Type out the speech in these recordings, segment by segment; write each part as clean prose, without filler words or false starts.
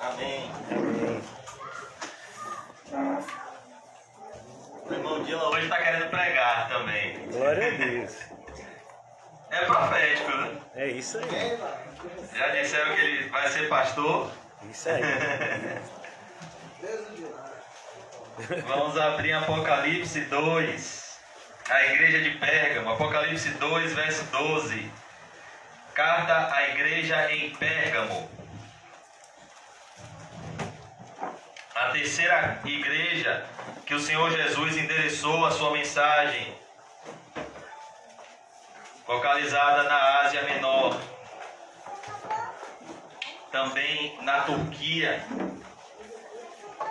Amém. Amém. O irmão Dylan hoje está querendo pregar também. Glória a Deus. É profético, né? É isso aí. Já disseram que ele vai ser pastor. Isso aí. Vamos abrir Apocalipse 2. A igreja de Pérgamo. Apocalipse 2, verso 12. Carta à igreja em Pérgamo. A terceira igreja que o Senhor Jesus endereçou a sua mensagem, localizada na Ásia Menor, também na Turquia.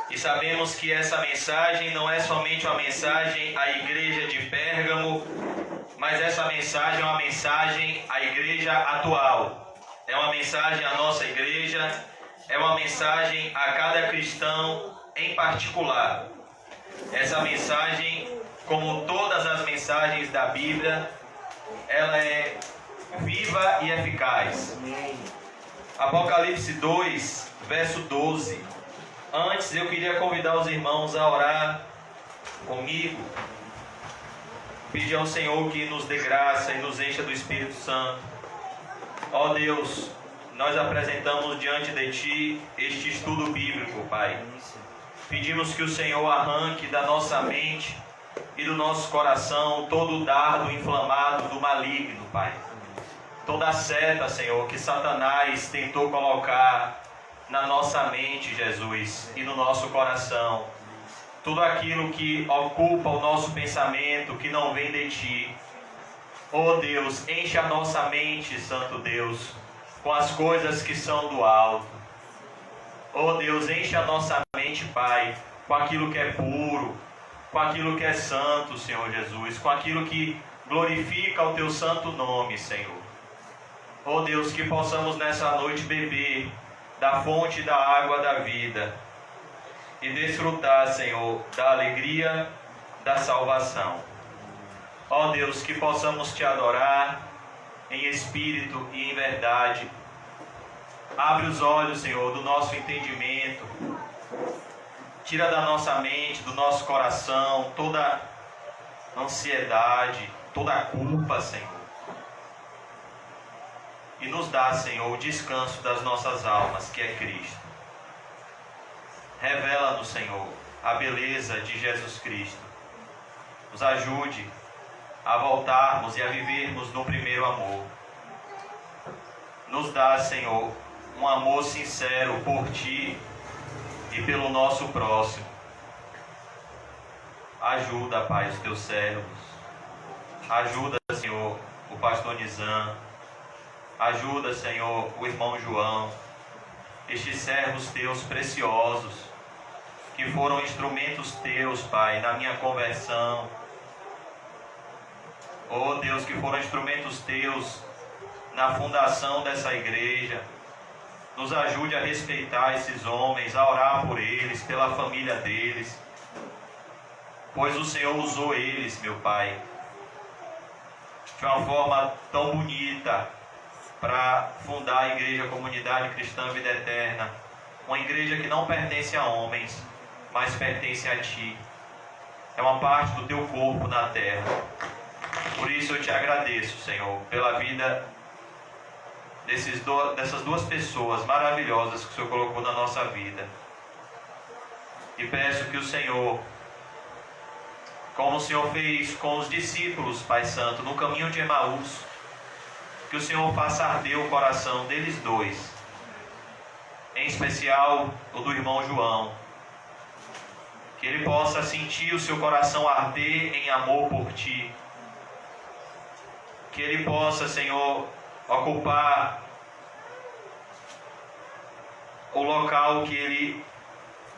E sabemos que essa mensagem não é somente uma mensagem à igreja de Pérgamo, mas essa mensagem é uma mensagem à igreja atual. É uma mensagem à nossa igreja, é uma mensagem a cada cristão em particular. Essa mensagem, como todas as mensagens da Bíblia, ela é viva e eficaz. Apocalipse 2, verso 12. Antes eu queria convidar os irmãos a orar comigo. Pedir ao Senhor que nos dê graça e nos encha do Espírito Santo. Ó Deus, nós apresentamos diante de Ti este estudo bíblico, Pai. Pedimos que o Senhor arranque da nossa mente e do nosso coração todo o dardo inflamado do maligno, Pai. Toda a seta, Senhor, que Satanás tentou colocar na nossa mente, Jesus, e no nosso coração. Tudo aquilo que ocupa o nosso pensamento, que não vem de Ti. Oh Deus, enche a nossa mente, Santo Deus, com as coisas que são do alto. Oh Deus, enche a nossa mente, Pai, com aquilo que é puro, com aquilo que é santo, Senhor Jesus, com aquilo que glorifica o Teu santo nome, Senhor. Oh Deus, que possamos nessa noite beber da fonte da água da vida e desfrutar, Senhor, da alegria da salvação. Ó Deus, que possamos Te adorar em espírito e em verdade. Abre os olhos, Senhor, do nosso entendimento. Tira da nossa mente, do nosso coração, toda ansiedade, toda culpa, Senhor. E nos dá, Senhor, o descanso das nossas almas, que é Cristo. Revela-nos, Senhor, a beleza de Jesus Cristo. Nos ajude a voltarmos e a vivermos no primeiro amor. Nos dá, Senhor, um amor sincero por Ti e pelo nosso próximo. Ajuda, Pai, os Teus servos. Ajuda, Senhor, o pastor Nizam. Ajuda, Senhor, o irmão João. Estes servos Teus preciosos, que foram instrumentos Teus, Pai, na minha conversão. Oh Deus, que foram instrumentos Teus na fundação dessa igreja. Nos ajude a respeitar esses homens, a orar por eles, pela família deles. Pois o Senhor usou eles, meu Pai, de uma forma tão bonita para fundar a Igreja Comunidade Cristã Vida Eterna. Uma igreja que não pertence a homens, mas pertence a Ti. É uma parte do Teu corpo na terra. Por isso eu Te agradeço, Senhor, pela vida dessas duas pessoas maravilhosas que o Senhor colocou na nossa vida. E peço que o Senhor, como o Senhor fez com os discípulos, Pai Santo, no caminho de Emaús, que o Senhor faça arder o coração deles dois, em especial o do irmão João, que ele possa sentir o seu coração arder em amor por Ti, que ele possa, Senhor, ocupar o local que ele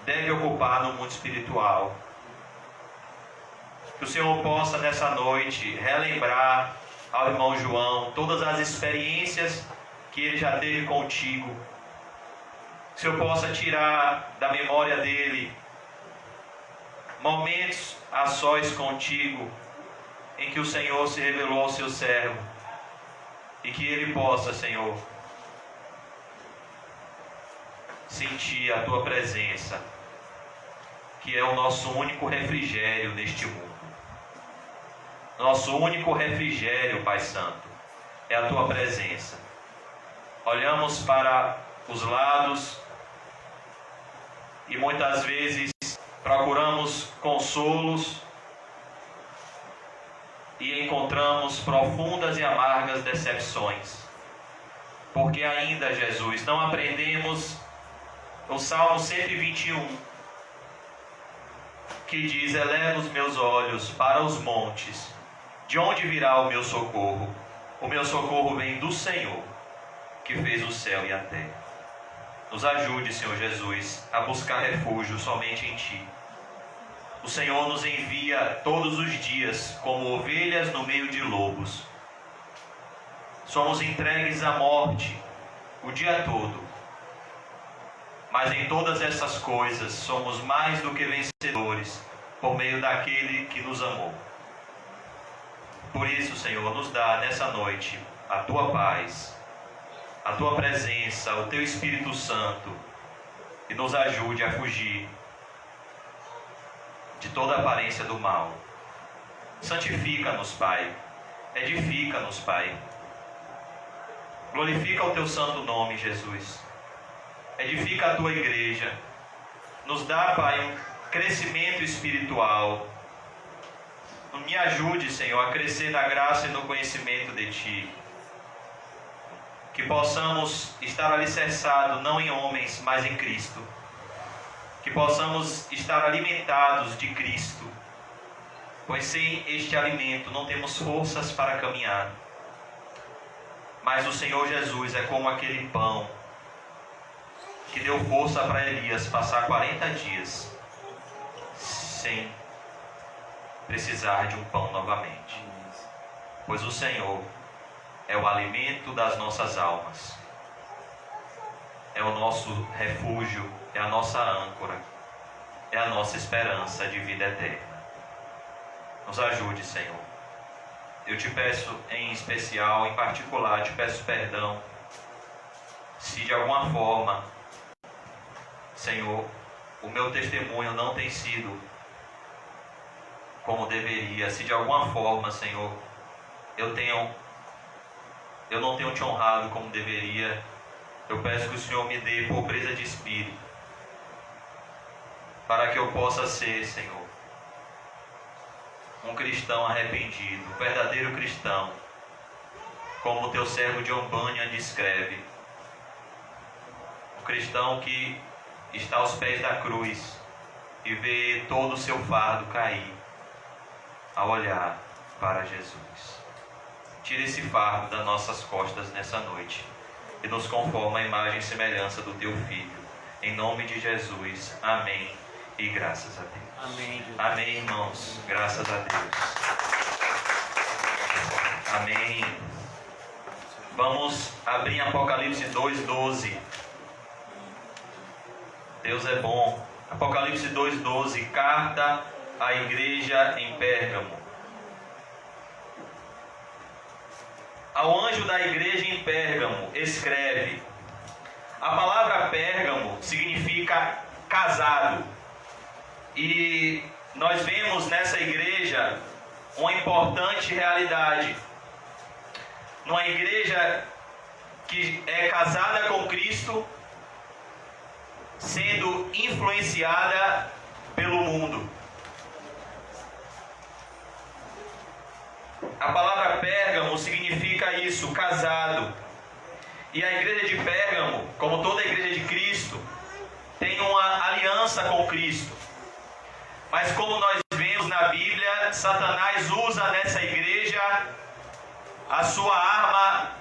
deve ocupar no mundo espiritual. Que o Senhor possa nessa noite relembrar ao irmão João todas as experiências que ele já teve contigo. Que o Senhor possa tirar da memória dele momentos a sós contigo, em que o Senhor se revelou ao seu servo, e que ele possa, Senhor, sentir a tua presença, que é o nosso único refrigério neste mundo. Nosso único refrigério, Pai Santo, é a tua presença. Olhamos para os lados e muitas vezes procuramos consolos e encontramos profundas e amargas decepções. Porque ainda, Jesus, não aprendemos o Salmo 121, que diz: eleva os meus olhos para os montes, de onde virá o meu socorro? O meu socorro vem do Senhor, que fez o céu e a terra. Nos ajude, Senhor Jesus, a buscar refúgio somente em Ti. O Senhor nos envia todos os dias como ovelhas no meio de lobos. Somos entregues à morte o dia todo. Mas em todas essas coisas somos mais do que vencedores por meio daquele que nos amou. Por isso, Senhor, nos dá nessa noite a Tua paz, a Tua presença, o Teu Espírito Santo, e nos ajude a fugir de toda aparência do mal. Santifica-nos, Pai. Edifica-nos, Pai. Glorifica o Teu santo nome, Jesus. Edifica a Tua igreja. Nos dá, Pai, um crescimento espiritual. Me ajude, Senhor, a crescer na graça e no conhecimento de Ti. Que possamos estar alicerçados não em homens, mas em Cristo. Que possamos estar alimentados de Cristo. Pois sem este alimento não temos forças para caminhar. Mas o Senhor Jesus é como aquele pão que deu força para Elias passar 40 dias sem precisar de um pão novamente. Pois o Senhor é o alimento das nossas almas, é o nosso refúgio, é a nossa âncora, é a nossa esperança de vida eterna. Nos ajude, Senhor. Eu te peço em especial, em particular, te peço perdão se de alguma forma, Senhor, o meu testemunho não tem sido como deveria. Se de alguma forma, Senhor, eu não tenho te honrado como deveria, eu peço que o Senhor me dê pobreza de espírito, para que eu possa ser, Senhor, um cristão arrependido, um verdadeiro cristão, como o teu servo John Bunyan descreve, um cristão que está aos pés da cruz e vê todo o seu fardo cair ao olhar para Jesus. Tira esse fardo das nossas costas nessa noite e nos conforma à imagem e semelhança do teu Filho. Em nome de Jesus. Amém. E graças a Deus. Amém. Amém, irmãos. Graças a Deus. Amém. Vamos abrir em Apocalipse 2:12. Deus é bom. Apocalipse 2:12. Carta à igreja em Pérgamo. Ao anjo da igreja em Pérgamo, escreve. A palavra Pérgamo significa casado. E nós vemos nessa igreja uma importante realidade. Numa igreja que é casada com Cristo, sendo influenciada pelo mundo. A palavra Pérgamo significa isso, casado. E a igreja de Pérgamo, como toda a igreja de Cristo, tem uma aliança com Cristo. Mas como nós vemos na Bíblia, Satanás usa nessa igreja a sua arma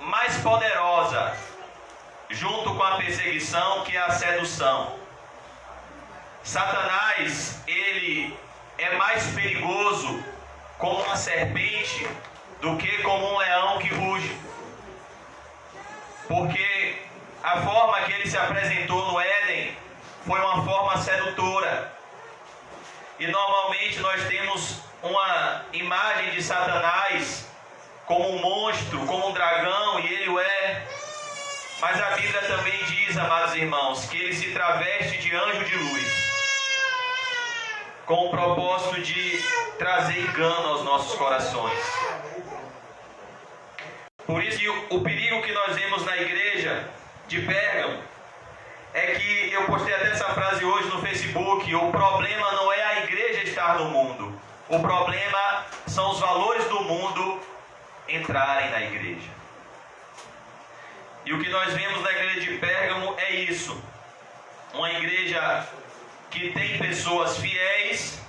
mais poderosa, junto com a perseguição, que é a sedução. Satanás, ele é mais perigoso como uma serpente do que como um leão que ruge. Porque a forma que ele se apresentou no Éden foi uma forma sedutora. E normalmente nós temos uma imagem de Satanás como um monstro, como um dragão, e ele o é. Mas a Bíblia também diz, amados irmãos, que ele se traveste de anjo de luz, com o propósito de trazer engano aos nossos corações. Por isso que o perigo que nós vemos na igreja de Pérgamo é que, eu postei até essa frase hoje no Facebook, o problema não é a igreja estar no mundo, o problema são os valores do mundo entrarem na igreja. E o que nós vemos na igreja de Pérgamo é isso, uma igreja que tem pessoas fiéis,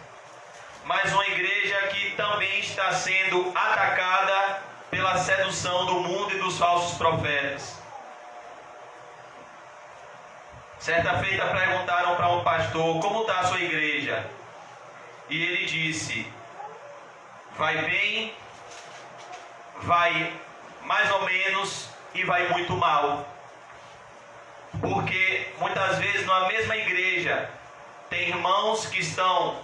mas uma igreja que também está sendo atacada pela sedução do mundo e dos falsos profetas. Certa feita perguntaram para um pastor: como está a sua igreja? E ele disse: vai bem, vai mais ou menos e vai muito mal. Porque muitas vezes na mesma igreja tem irmãos que estão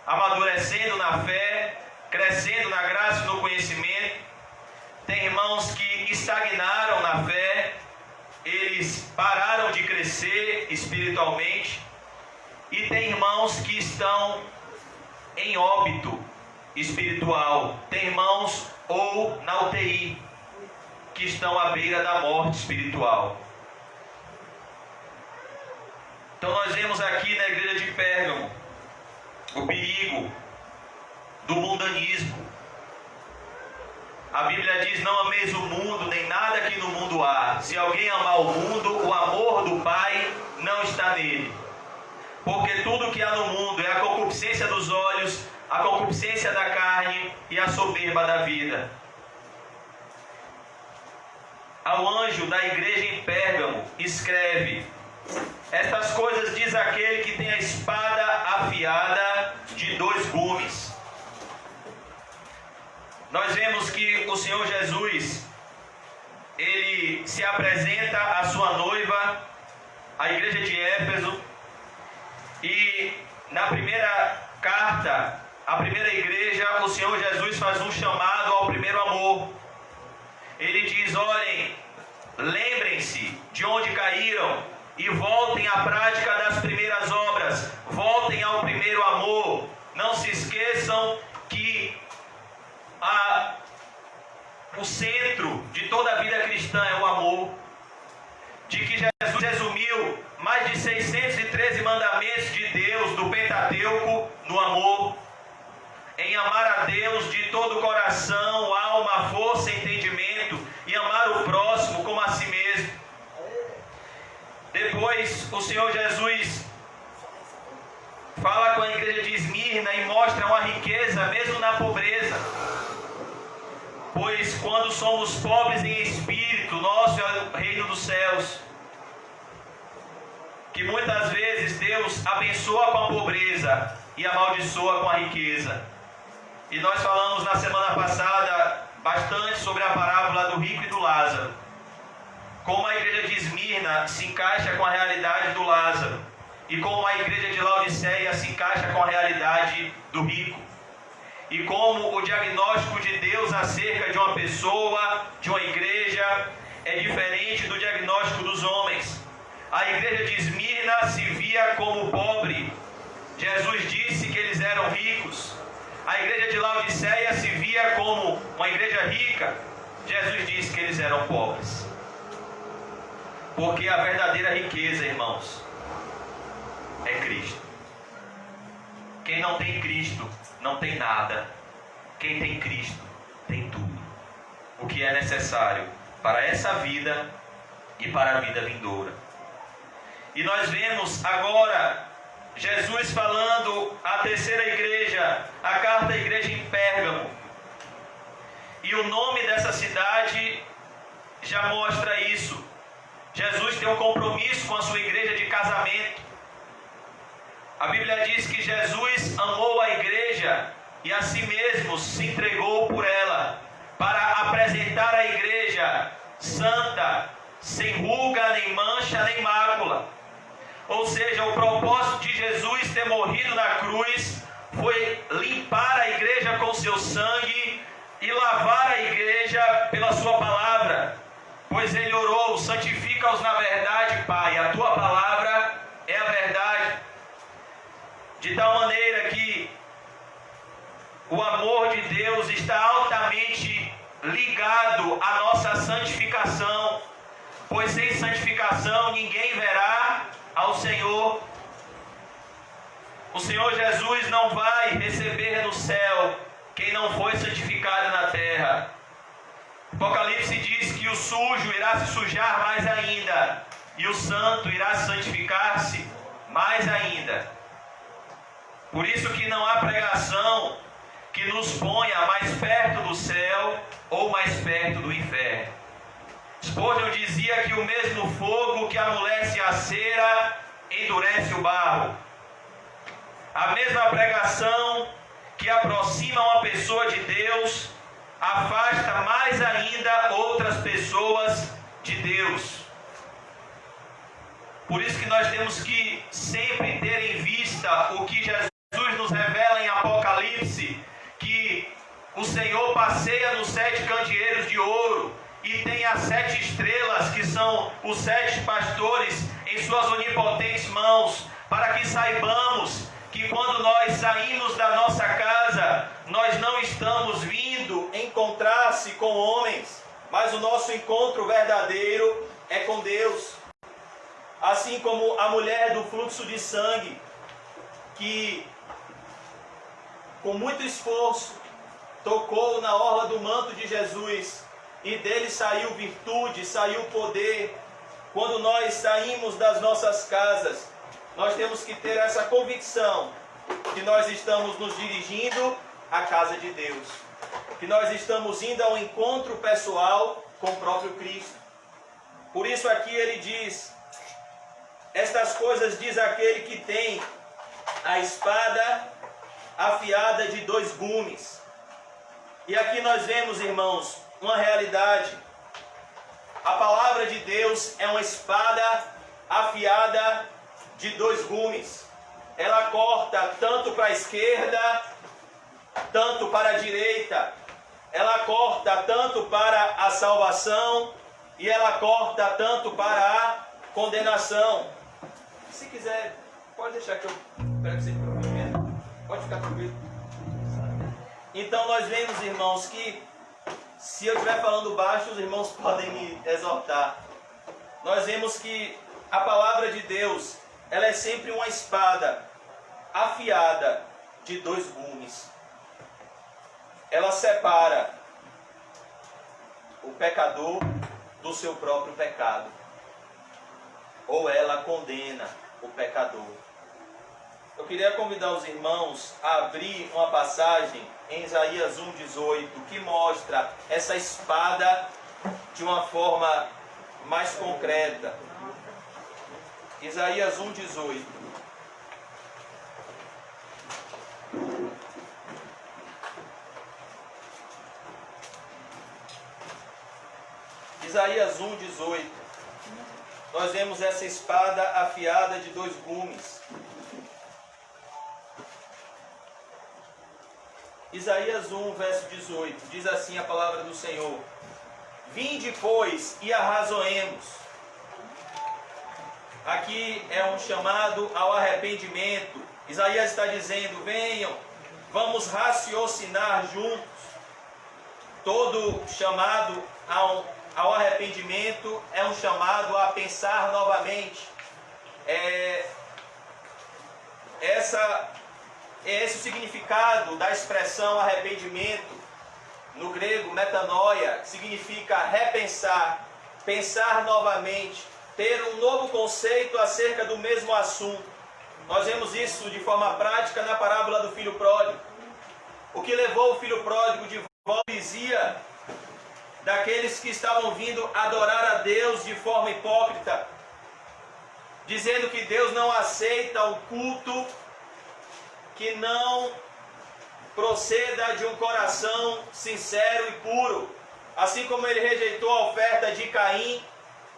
amadurecendo na fé, crescendo na graça e no conhecimento. Tem irmãos que estagnaram na fé, eles pararam de crescer espiritualmente. E tem irmãos que estão em óbito espiritual. Tem irmãos ou na UTI, que estão à beira da morte espiritual. Então nós vemos aqui na igreja de Pérgamo o perigo do mundanismo. A Bíblia diz: não ameis o mundo, nem nada que no mundo há. Se alguém amar o mundo, o amor do Pai não está nele. Porque tudo que há no mundo é a concupiscência dos olhos, a concupiscência da carne e a soberba da vida. Ao anjo da igreja em Pérgamo escreve: estas coisas diz aquele que tem a espada afiada de 2 gumes. Nós vemos que o Senhor Jesus, ele se apresenta à sua noiva, a igreja de Éfeso, e na primeira carta, a primeira igreja, o Senhor Jesus faz um chamado ao primeiro amor. Ele diz: olhem, lembrem-se de onde caíram e voltem à prática das primeiras obras, voltem ao primeiro amor. Não se esqueçam que o centro de toda a vida cristã é o amor, de que Jesus resumiu mais de 613 mandamentos de Deus, do Pentateuco, no amor, em amar a Deus de todo o coração, alma, força e entendimento, e amar o próximo como a si mesmo. Depois o Senhor Jesus fala com a igreja de Esmirna e mostra uma riqueza mesmo na pobreza. Pois quando somos pobres em espírito, nosso é o reino dos céus. Que muitas vezes Deus abençoa com a pobreza e amaldiçoa com a riqueza. E nós falamos na semana passada bastante sobre a parábola do rico e do Lázaro. Como a igreja de Esmirna se encaixa com a realidade do Lázaro. E como a igreja de Laodiceia se encaixa com a realidade do rico. E como o diagnóstico de Deus acerca de uma pessoa, de uma igreja, é diferente do diagnóstico dos homens. A igreja de Esmirna se via como pobre. Jesus disse que eles eram ricos. A igreja de Laodiceia se via como uma igreja rica. Jesus disse que eles eram pobres. Porque a verdadeira riqueza, irmãos, é Cristo. Quem não tem Cristo não tem nada. Quem tem Cristo tem tudo. O que é necessário para essa vida e para a vida vindoura. E nós vemos agora Jesus falando à terceira igreja, a carta à igreja em Pérgamo. E o nome dessa cidade já mostra isso. Jesus tem um compromisso com a sua igreja de casamento. A Bíblia diz que Jesus amou a igreja e a si mesmo se entregou por ela, para apresentar a igreja santa, sem ruga, nem mancha, nem mácula. Ou seja, o propósito de Jesus ter morrido na cruz foi limpar a igreja com seu sangue e lavar a igreja pela sua palavra. Pois ele orou: santifica santifica-os na verdade, Pai. A tua palavra é a verdade. De tal maneira que o amor de Deus está altamente ligado à nossa santificação, pois sem santificação ninguém verá ao Senhor. O Senhor Jesus não vai receber no céu quem não foi santificado na terra. Apocalipse diz que o sujo irá se sujar mais ainda, e o santo irá santificar-se mais ainda. Por isso que não há pregação que nos ponha mais perto do céu ou mais perto do inferno. Spurgeon dizia que o mesmo fogo que amolece a cera endurece o barro. A mesma pregação que aproxima uma pessoa de Deus afasta mais ainda outras pessoas de Deus. Por isso que nós temos que sempre ter em vista o que Jesus nos revela em Apocalipse, que o Senhor passeia nos 7 candeeiros de ouro e tem as 7 estrelas, que são os 7 pastores, em suas onipotentes mãos, para que saibamos que quando nós saímos da nossa casa, nós não estamos vindo encontrar-se com homens, mas o nosso encontro verdadeiro é com Deus. Assim como a mulher do fluxo de sangue, que com muito esforço tocou na orla do manto de Jesus, e dele saiu virtude, saiu poder. Quando nós saímos das nossas casas, nós temos que ter essa convicção que nós estamos nos dirigindo à casa de Deus, que nós estamos indo ao encontro pessoal com o próprio Cristo. Por isso aqui ele diz: estas coisas diz aquele que tem a espada afiada de 2 gumes. E aqui nós vemos, irmãos, uma realidade. A palavra de Deus é uma espada afiada de 2 gumes. Ela corta tanto para a esquerda, tanto para a direita. Ela corta tanto para a salvação e ela corta tanto para a condenação. Se quiser, pode deixar que eu espero que seja profundo. Pode ficar tranquilo. Então nós vemos, irmãos, que se eu estiver falando baixo, os irmãos podem me exortar. Nós vemos que a palavra de Deus, ela é sempre uma espada afiada de 2 gumes. Ela separa o pecador do seu próprio pecado, ou ela condena o pecador. Eu queria convidar os irmãos a abrir uma passagem em Isaías 1,18, que mostra essa espada de uma forma mais concreta. Isaías 1,18. Isaías 1,18. Nós vemos essa espada afiada de 2 gumes. Isaías 1, verso 18, diz assim a palavra do Senhor: vinde, pois, e arrazoemos. Aqui é um chamado ao arrependimento. Isaías está dizendo: venham, vamos raciocinar juntos. Todo chamado ao arrependimento é um chamado a pensar novamente. Esse é o significado da expressão arrependimento. No grego, metanoia, significa repensar, pensar novamente, ter um novo conceito acerca do mesmo assunto. Nós vemos isso de forma prática na parábola do filho pródigo. O que levou o filho pródigo de volta dizia daqueles que estavam vindo adorar a Deus de forma hipócrita, dizendo que Deus não aceita o culto que não proceda de um coração sincero e puro. Assim como ele rejeitou a oferta de Caim,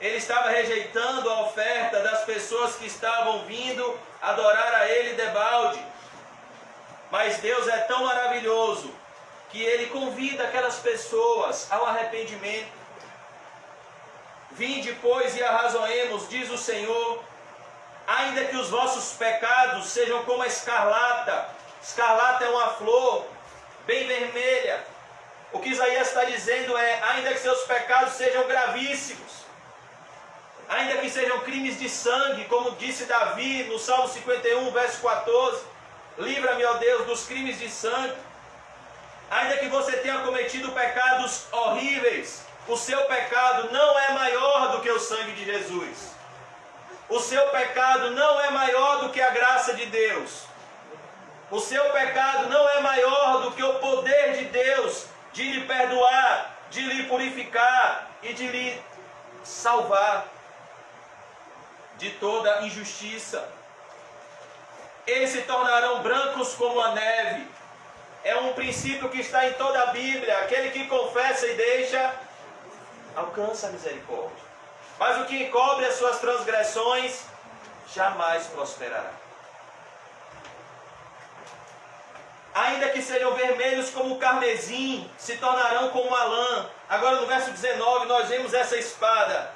ele estava rejeitando a oferta das pessoas que estavam vindo adorar a ele debalde. Mas Deus é tão maravilhoso que ele convida aquelas pessoas ao arrependimento. Vinde, pois, e arrazoemos, diz o Senhor, ainda que os vossos pecados sejam como a escarlata. Escarlata é uma flor bem vermelha. O que Isaías está dizendo é, ainda que seus pecados sejam gravíssimos, ainda que sejam crimes de sangue, como disse Davi no Salmo 51, verso 14, livra-me, ó Deus, dos crimes de sangue. Ainda que você tenha cometido pecados horríveis, o seu pecado não é maior do que o sangue de Jesus. O seu pecado não é maior do que a graça de Deus. O seu pecado não é maior do que o poder de Deus de lhe perdoar, de lhe purificar e de lhe salvar de toda injustiça. Eles se tornarão brancos como a neve. É um princípio que está em toda a Bíblia. Aquele que confessa e deixa, alcança a misericórdia. Mas o que encobre as suas transgressões, jamais prosperará. Ainda que sejam vermelhos como o carmesim, se tornarão como a lã. Agora no verso 19 nós vemos essa espada.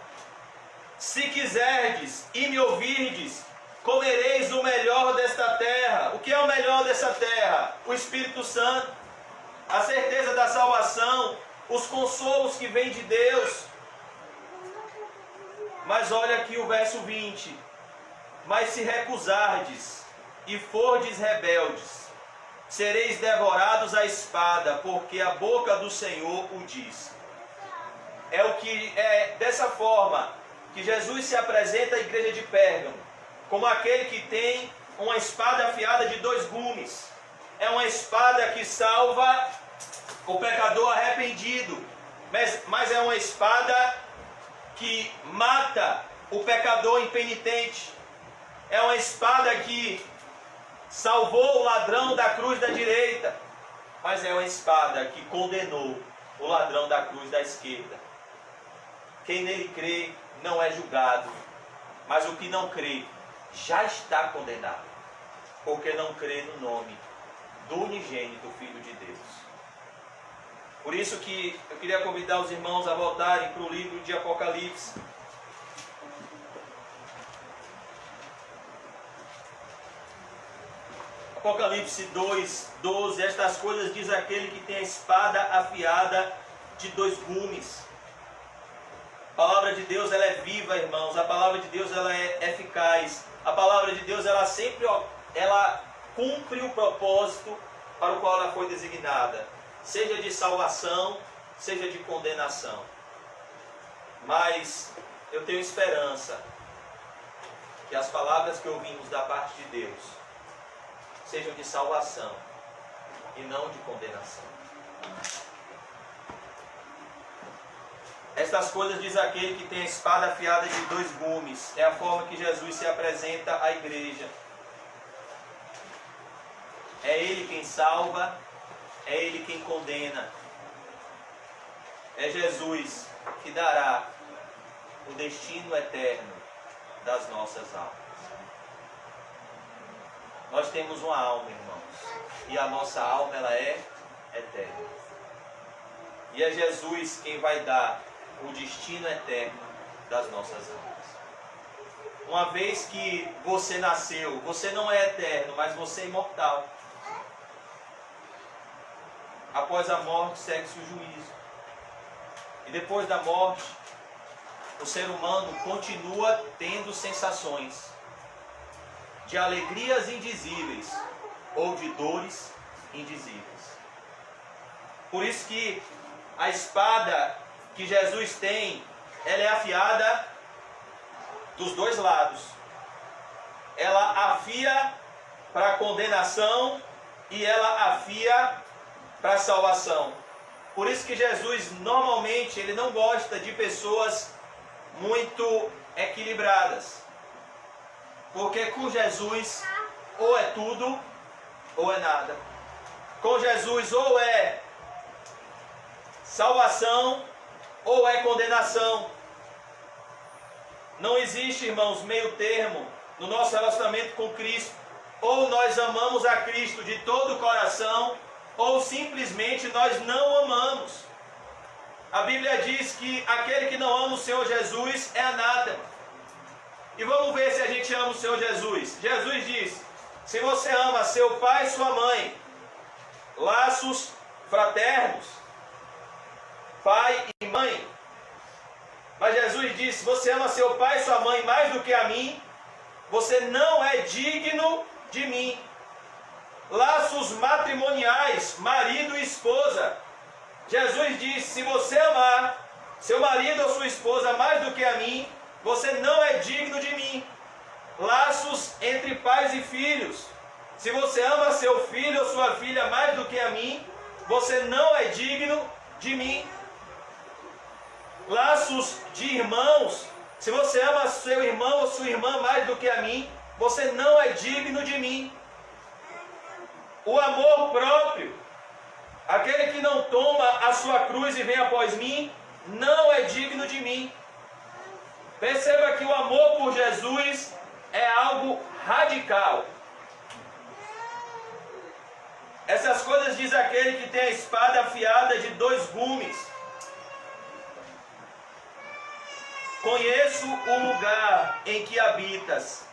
Se quiserdes e me ouvirdes, comereis o melhor desta terra. O que é o melhor dessa terra? O Espírito Santo, a certeza da salvação, os consolos que vêm de Deus. Mas olha aqui o verso 20. Mas se recusardes e fordes rebeldes, sereis devorados à espada, porque a boca do Senhor o diz. É dessa forma que Jesus se apresenta à igreja de Pérgamo, como aquele que tem uma espada afiada de 2 gumes. É uma espada que salva o pecador arrependido, mas é uma espada que mata o pecador impenitente. É uma espada que salvou o ladrão da cruz da direita, mas é uma espada que condenou o ladrão da cruz da esquerda. Quem nele crê não é julgado, mas o que não crê já está condenado, porque não crê no nome do unigênito Filho de Deus. Por isso que eu queria convidar os irmãos a voltarem para o livro de Apocalipse. Apocalipse 2, 12, estas coisas diz aquele que tem a espada afiada de 2 gumes. A palavra de Deus ela é viva, irmãos. A palavra de Deus ela é eficaz. A palavra de Deus ela sempre cumpre o propósito para o qual ela foi designada, seja de salvação, seja de condenação. Mas eu tenho esperança que as palavras que ouvimos da parte de Deus sejam de salvação e não de condenação. Estas coisas diz aquele que tem a espada afiada de 2 gumes. É a forma que Jesus se apresenta à igreja. É Ele quem salva, é Ele quem condena. É Jesus que dará o destino eterno das nossas almas. Nós temos uma alma, irmãos, e a nossa alma ela é eterna. E é Jesus quem vai dar o destino eterno das nossas almas. Uma vez que você nasceu, você não é eterno, mas você é imortal. Após a morte segue-se o juízo. E depois da morte, o ser humano continua tendo sensações de alegrias indizíveis ou de dores indizíveis. Por isso que a espada que Jesus tem, ela é afiada dos 2 lados. Ela afia para a condenação e ela afia para a salvação. Por isso que Jesus normalmente ele não gosta de pessoas muito equilibradas. Porque com Jesus ou é tudo ou é nada. Com Jesus ou é salvação ou é condenação. Não existe, irmãos, meio termo no nosso relacionamento com Cristo. Ou nós amamos a Cristo de todo o coração, ou simplesmente nós não amamos. A Bíblia diz que aquele que não ama o Senhor Jesus é anátema. E vamos ver se a gente ama o Senhor Jesus. Jesus diz: se você ama seu pai e sua mãe, laços fraternos, pai e mãe. Mas Jesus diz: se você ama seu pai e sua mãe mais do que a mim, você não é digno de mim. Laços matrimoniais, marido e esposa. Jesus diz: se você amar seu marido ou sua esposa mais do que a mim, você não é digno de mim. Laços entre pais e filhos. Se você ama seu filho ou sua filha mais do que a mim, você não é digno de mim. Laços de irmãos. Se você ama seu irmão ou sua irmã mais do que a mim, você não é digno de mim. O amor próprio. Aquele que não toma a sua cruz e vem após mim, não é digno de mim. Perceba que o amor por Jesus é algo radical. Essas coisas diz aquele que tem a espada afiada de 2 gumes. Conheço o lugar em que habitas,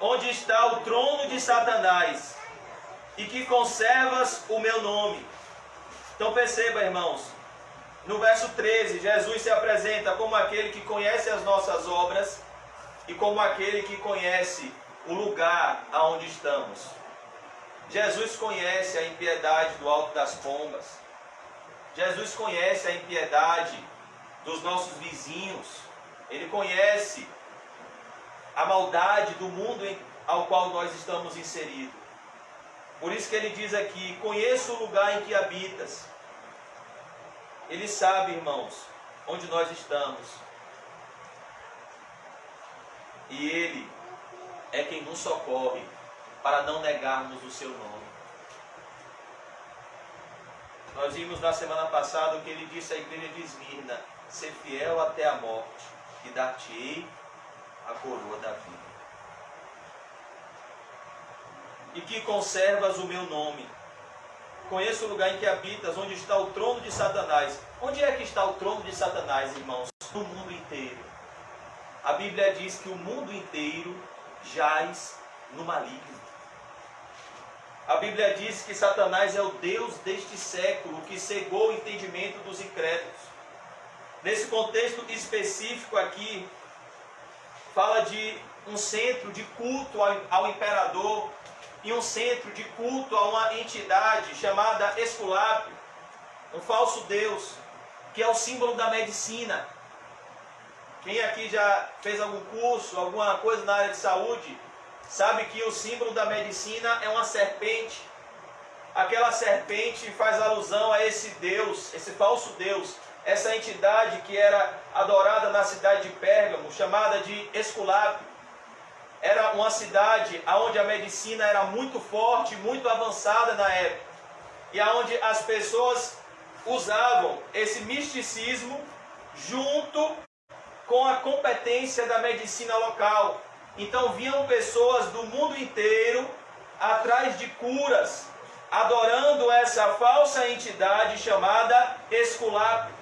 onde está o trono de Satanás, e que conservas o meu nome. Então perceba, irmãos, no verso 13, Jesus se apresenta como aquele que conhece as nossas obras e como aquele que conhece o lugar aonde estamos. Jesus conhece a impiedade do alto das pombas. Jesus conhece a impiedade dos nossos vizinhos. Ele conhece a maldade do mundo ao qual nós estamos inseridos. Por isso que ele diz aqui: conheço o lugar em que habitas. Ele sabe, irmãos, onde nós estamos. E ele é quem nos socorre para não negarmos o seu nome. Nós vimos na semana passada o que ele disse à igreja de Esmirna: ser fiel até a morte, e dar-te-ei a coroa da vida. E que conservas o meu nome. Conheço o lugar em que habitas, onde está o trono de Satanás. Onde é que está o trono de Satanás, irmãos? No mundo inteiro. A Bíblia diz que o mundo inteiro jaz no maligno. A Bíblia diz que Satanás é o Deus deste século que cegou o entendimento dos incrédulos. Nesse contexto específico aqui, fala de um centro de culto ao imperador e um centro de culto a uma entidade chamada Esculápio, um falso deus, que é o símbolo da medicina. Quem aqui já fez algum curso, alguma coisa na área de saúde, sabe que o símbolo da medicina é uma serpente. Aquela serpente faz alusão a esse deus, esse falso deus, essa entidade que era adorada na cidade de Pérgamo, chamada de Esculápio. Era uma cidade onde a medicina era muito forte, muito avançada na época, e onde as pessoas usavam esse misticismo junto com a competência da medicina local. Então vinham pessoas do mundo inteiro atrás de curas, adorando essa falsa entidade chamada Esculápio,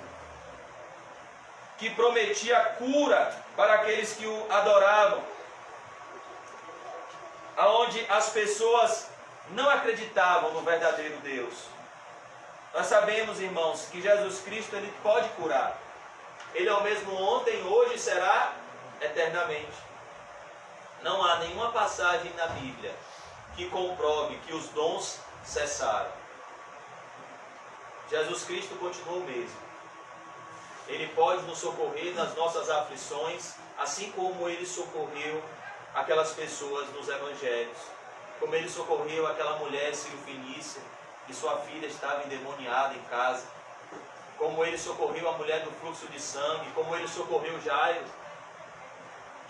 que prometia cura para aqueles que o adoravam, aonde as pessoas não acreditavam no verdadeiro Deus. Nós sabemos, irmãos, que Jesus Cristo ele pode curar. Ele é o mesmo ontem, hoje e será eternamente. Não há nenhuma passagem na Bíblia que comprove que os dons cessaram. Jesus Cristo continua o mesmo. Ele pode nos socorrer nas nossas aflições, assim como ele socorreu aquelas pessoas nos evangelhos, como ele socorreu aquela mulher sírio-fenícia, que sua filha estava endemoniada em casa, como ele socorreu a mulher do fluxo de sangue, como ele socorreu Jairo,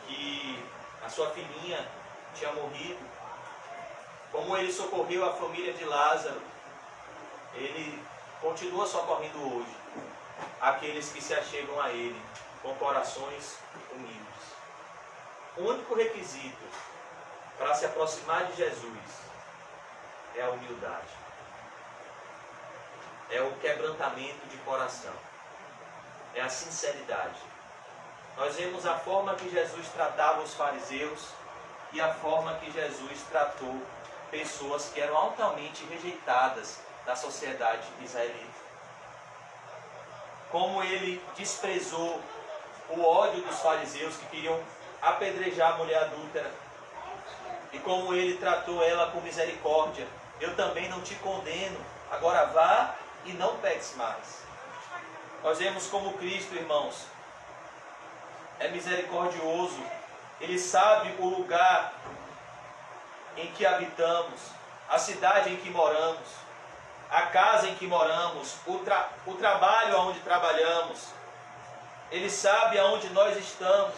que a sua filhinha tinha morrido, como ele socorreu a família de Lázaro. Ele continua socorrendo hoje aqueles que se achegam a ele com corações humildes. O único requisito para se aproximar de Jesus é a humildade. é o quebrantamento de coração, é a sinceridade. Nós vemos a forma que Jesus tratava os fariseus e a forma que Jesus tratou pessoas que eram altamente rejeitadas da sociedade israelita. Como ele desprezou o ódio dos fariseus que queriam apedrejar a mulher adúltera. E como ele tratou ela com misericórdia. Eu também não te condeno, agora vá e não peques mais. Nós vemos como Cristo, irmãos, é misericordioso. Ele sabe o lugar em que habitamos, a cidade em que moramos, a casa em que moramos, o trabalho onde trabalhamos. Ele sabe aonde nós estamos.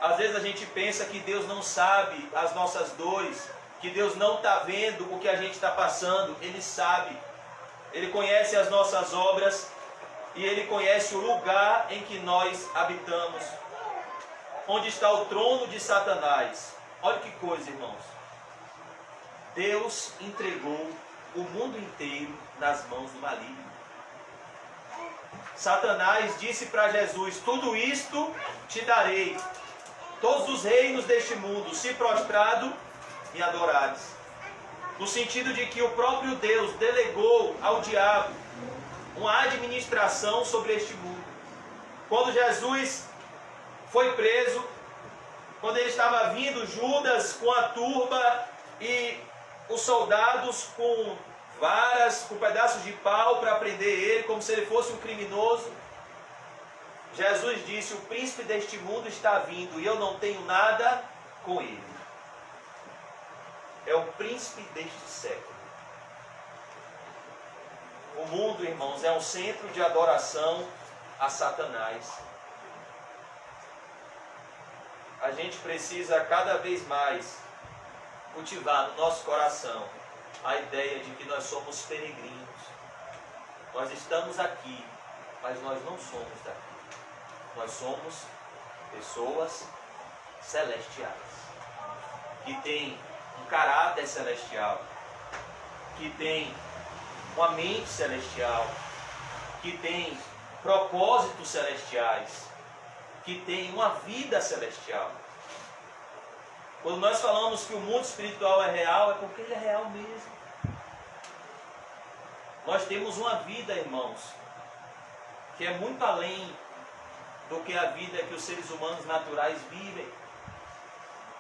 Às vezes a gente pensa que Deus não sabe as nossas dores, que Deus não está vendo o que a gente está passando. Ele sabe. Ele conhece as nossas obras e Ele conhece o lugar em que nós habitamos. Onde está o trono de Satanás. Olha que coisa, irmãos. Deus entregou o mundo inteiro nas mãos do maligno. Satanás disse para Jesus: tudo isto te darei, todos os reinos deste mundo, se prostrado me adorares. No sentido de que o próprio Deus delegou ao diabo uma administração sobre este mundo. Quando Jesus foi preso, quando ele estava vindo, Judas com a turba e os soldados com varas, com pedaços de pau para prender ele, como se ele fosse um criminoso, Jesus disse: o príncipe deste mundo está vindo e eu não tenho nada com ele. É o príncipe deste século. O mundo, irmãos, é um centro de adoração a Satanás. A gente precisa cada vez mais cultivar no nosso coração a ideia de que nós somos peregrinos. Nós estamos aqui, mas nós não somos daqui. Nós somos pessoas celestiais, que têm um caráter celestial, que têm uma mente celestial, que têm propósitos celestiais, que têm uma vida celestial. Quando nós falamos que o mundo espiritual é real, é porque ele é real mesmo. Nós temos uma vida, irmãos, que é muito além do que a vida que os seres humanos naturais vivem.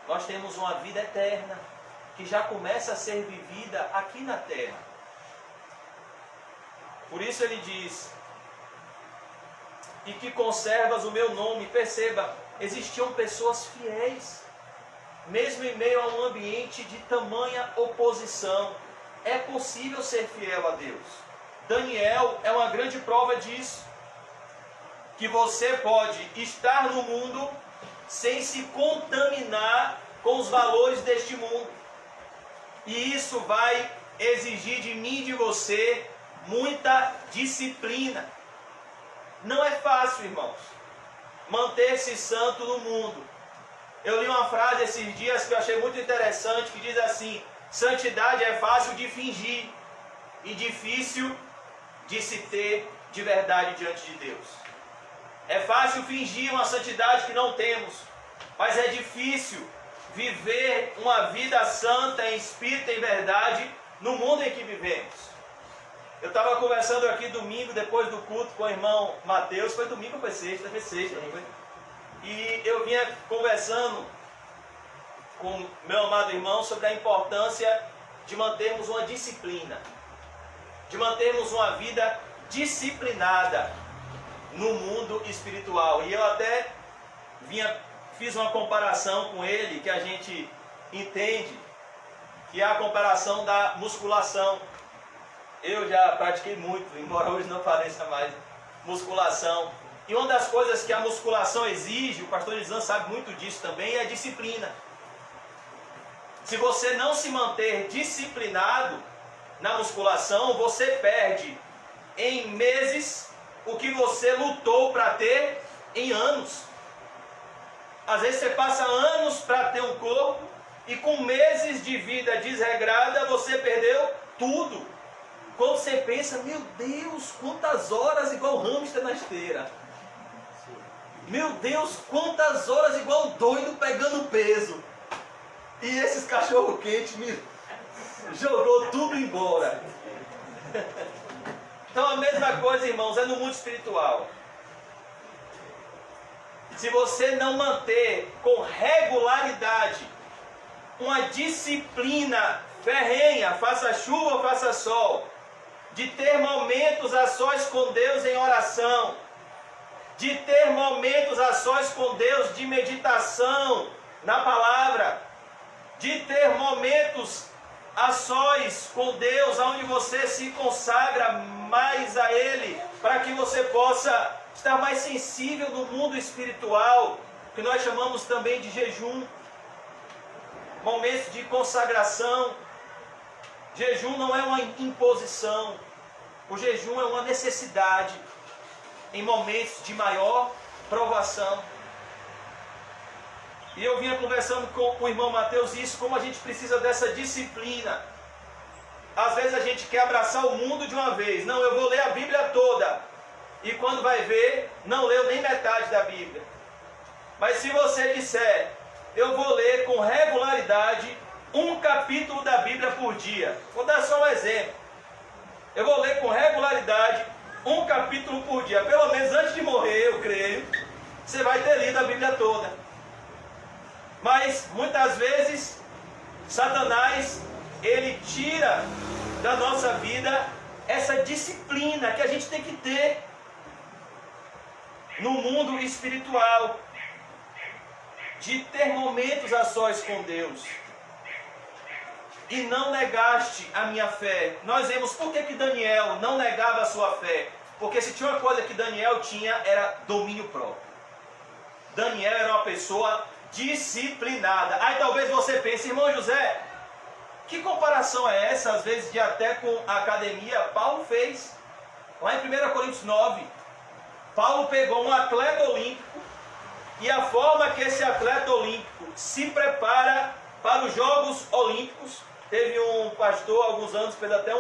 Nós temos uma vida eterna, que já começa a ser vivida aqui na terra. Por isso ele diz: e que conservas o meu nome. Perceba, existiam pessoas fiéis, mesmo em meio a um ambiente de tamanha oposição. É possível ser fiel a Deus. Daniel é uma grande prova disso. Que você pode estar no mundo sem se contaminar com os valores deste mundo. E isso vai exigir de mim e de você muita disciplina. Não é fácil, irmãos, manter-se santo no mundo. Eu li uma frase esses dias que eu achei muito interessante, que diz assim: santidade é fácil de fingir e difícil de se ter de verdade diante de Deus. É fácil fingir uma santidade que não temos, mas é difícil viver uma vida santa em espírito e em verdade no mundo em que vivemos. Eu estava conversando aqui domingo, depois do culto, com o irmão Mateus. Foi domingo ou foi sexta? Foi sexta, não foi? E eu vinha conversando com meu amado irmão sobre a importância de mantermos uma disciplina, de mantermos uma vida disciplinada no mundo espiritual. E eu até fiz uma comparação com ele, que a gente entende, que é a comparação da musculação. Eu já pratiquei muito, embora hoje não pareça mais, musculação. E uma das coisas que a musculação exige, o pastor Elisã sabe muito disso também, é a disciplina. Se você não se manter disciplinado na musculação, você perde em meses o que você lutou para ter em anos. Às vezes você passa anos para ter um corpo e com meses de vida desregrada você perdeu tudo. quando você pensa, meu Deus, quantas horas igual hamster na esteira. Meu Deus, quantas horas igual doido pegando peso. E esses cachorro quente me jogou tudo embora. Então a mesma coisa, irmãos, é no mundo espiritual. Se você não manter com regularidade uma disciplina ferrenha, faça chuva ou faça sol, de ter momentos a sós com Deus em oração, de ter momentos a sós com Deus de meditação na palavra, de ter momentos a sós com Deus, onde você se consagra mais a Ele, para que você possa estar mais sensível no mundo espiritual, que nós chamamos também de jejum, momentos de consagração. Jejum não é uma imposição, o jejum é uma necessidade em momentos de maior provação. E eu vinha conversando com o irmão Mateus isso, como a gente precisa dessa disciplina. Às vezes a gente quer abraçar o mundo de uma vez. Não, eu vou ler a Bíblia toda. E quando vai ver, não leu nem metade da Bíblia. Mas se você disser, eu vou ler com regularidade um capítulo da Bíblia por dia. Vou dar só um exemplo. Eu vou ler com regularidade um capítulo por dia. Pelo menos antes de morrer, eu creio, você vai ter lido a Bíblia toda. Mas, muitas vezes, Satanás, ele tira da nossa vida essa disciplina que a gente tem que ter no mundo espiritual, de ter momentos a sós com Deus. E não negaste a minha fé. Nós vemos por que Daniel não negava a sua fé. Porque se tinha uma coisa que Daniel tinha, era domínio próprio. Daniel era uma pessoa disciplinada. Aí talvez você pense, irmão José, que comparação é essa, às vezes, de até com a academia? Paulo fez. Lá em 1 Coríntios 9, Paulo pegou um atleta olímpico, e a forma que esse atleta olímpico se prepara para os Jogos Olímpicos. Teve um pastor, há alguns anos, fez até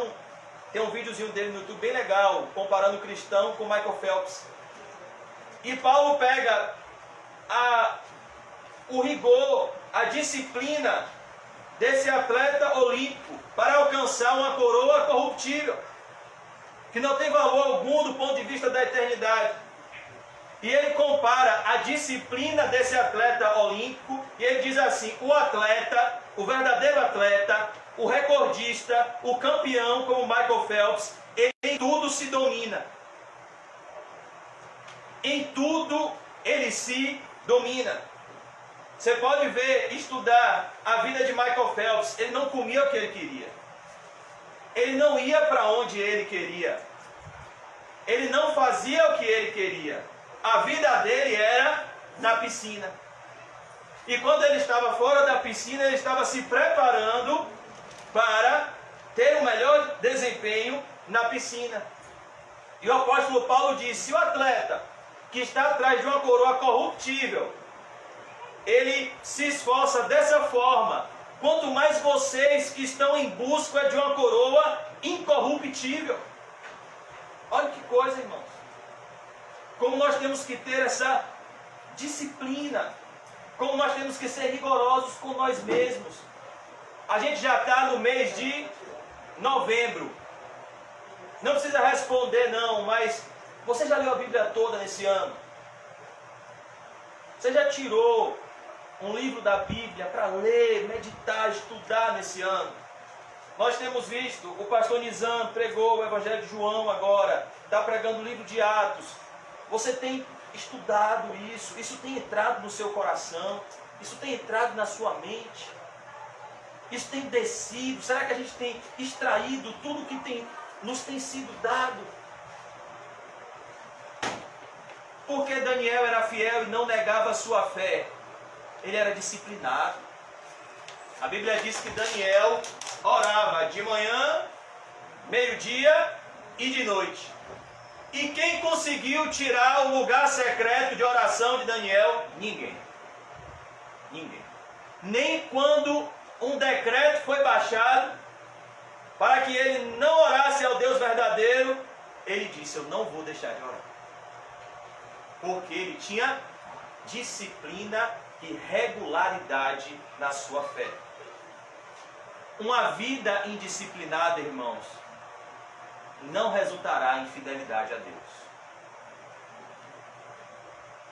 tem um videozinho dele no YouTube bem legal, comparando o cristão com Michael Phelps. E Paulo pega o rigor, a disciplina desse atleta olímpico para alcançar uma coroa corruptível, que não tem valor algum do ponto de vista da eternidade. E ele compara a disciplina desse atleta olímpico, e ele diz assim, o atleta, o verdadeiro atleta, o recordista, o campeão como Michael Phelps, ele em tudo se domina. Em tudo ele se domina. Você pode ver, estudar a vida de Michael Phelps, ele não comia o que ele queria. Ele não ia para onde ele queria. Ele não fazia o que ele queria. A vida dele era na piscina. E quando ele estava fora da piscina, ele estava se preparando para ter um melhor desempenho na piscina. E o apóstolo Paulo disse, se o atleta que está atrás de uma coroa corruptível, ele se esforça dessa forma, quanto mais vocês que estão em busca de uma coroa incorruptível. Olha que coisa, irmãos. Como nós temos que ter essa disciplina, como nós temos que ser rigorosos com nós mesmos. A gente já está no mês de novembro. Não precisa responder não, mas você já leu a Bíblia toda nesse ano? Você já tirou um livro da Bíblia para ler, meditar, estudar nesse ano? Nós temos visto, o pastor Nizam pregou o Evangelho de João agora, está pregando o livro de Atos. Você tem estudado isso? Isso tem entrado no seu coração? Isso tem entrado na sua mente? Isso tem descido? Será que a gente tem extraído tudo que nos tem sido dado? Porque Daniel era fiel e não negava a sua fé. Ele era disciplinado. A Bíblia diz que Daniel orava de manhã, meio-dia e de noite. E quem conseguiu tirar o lugar secreto de oração de Daniel? Ninguém. Ninguém. Nem quando um decreto foi baixado para que ele não orasse ao Deus verdadeiro, ele disse: eu não vou deixar de orar. Porque ele tinha disciplina e regularidade na sua fé. Uma vida indisciplinada, irmãos, não resultará em fidelidade a Deus.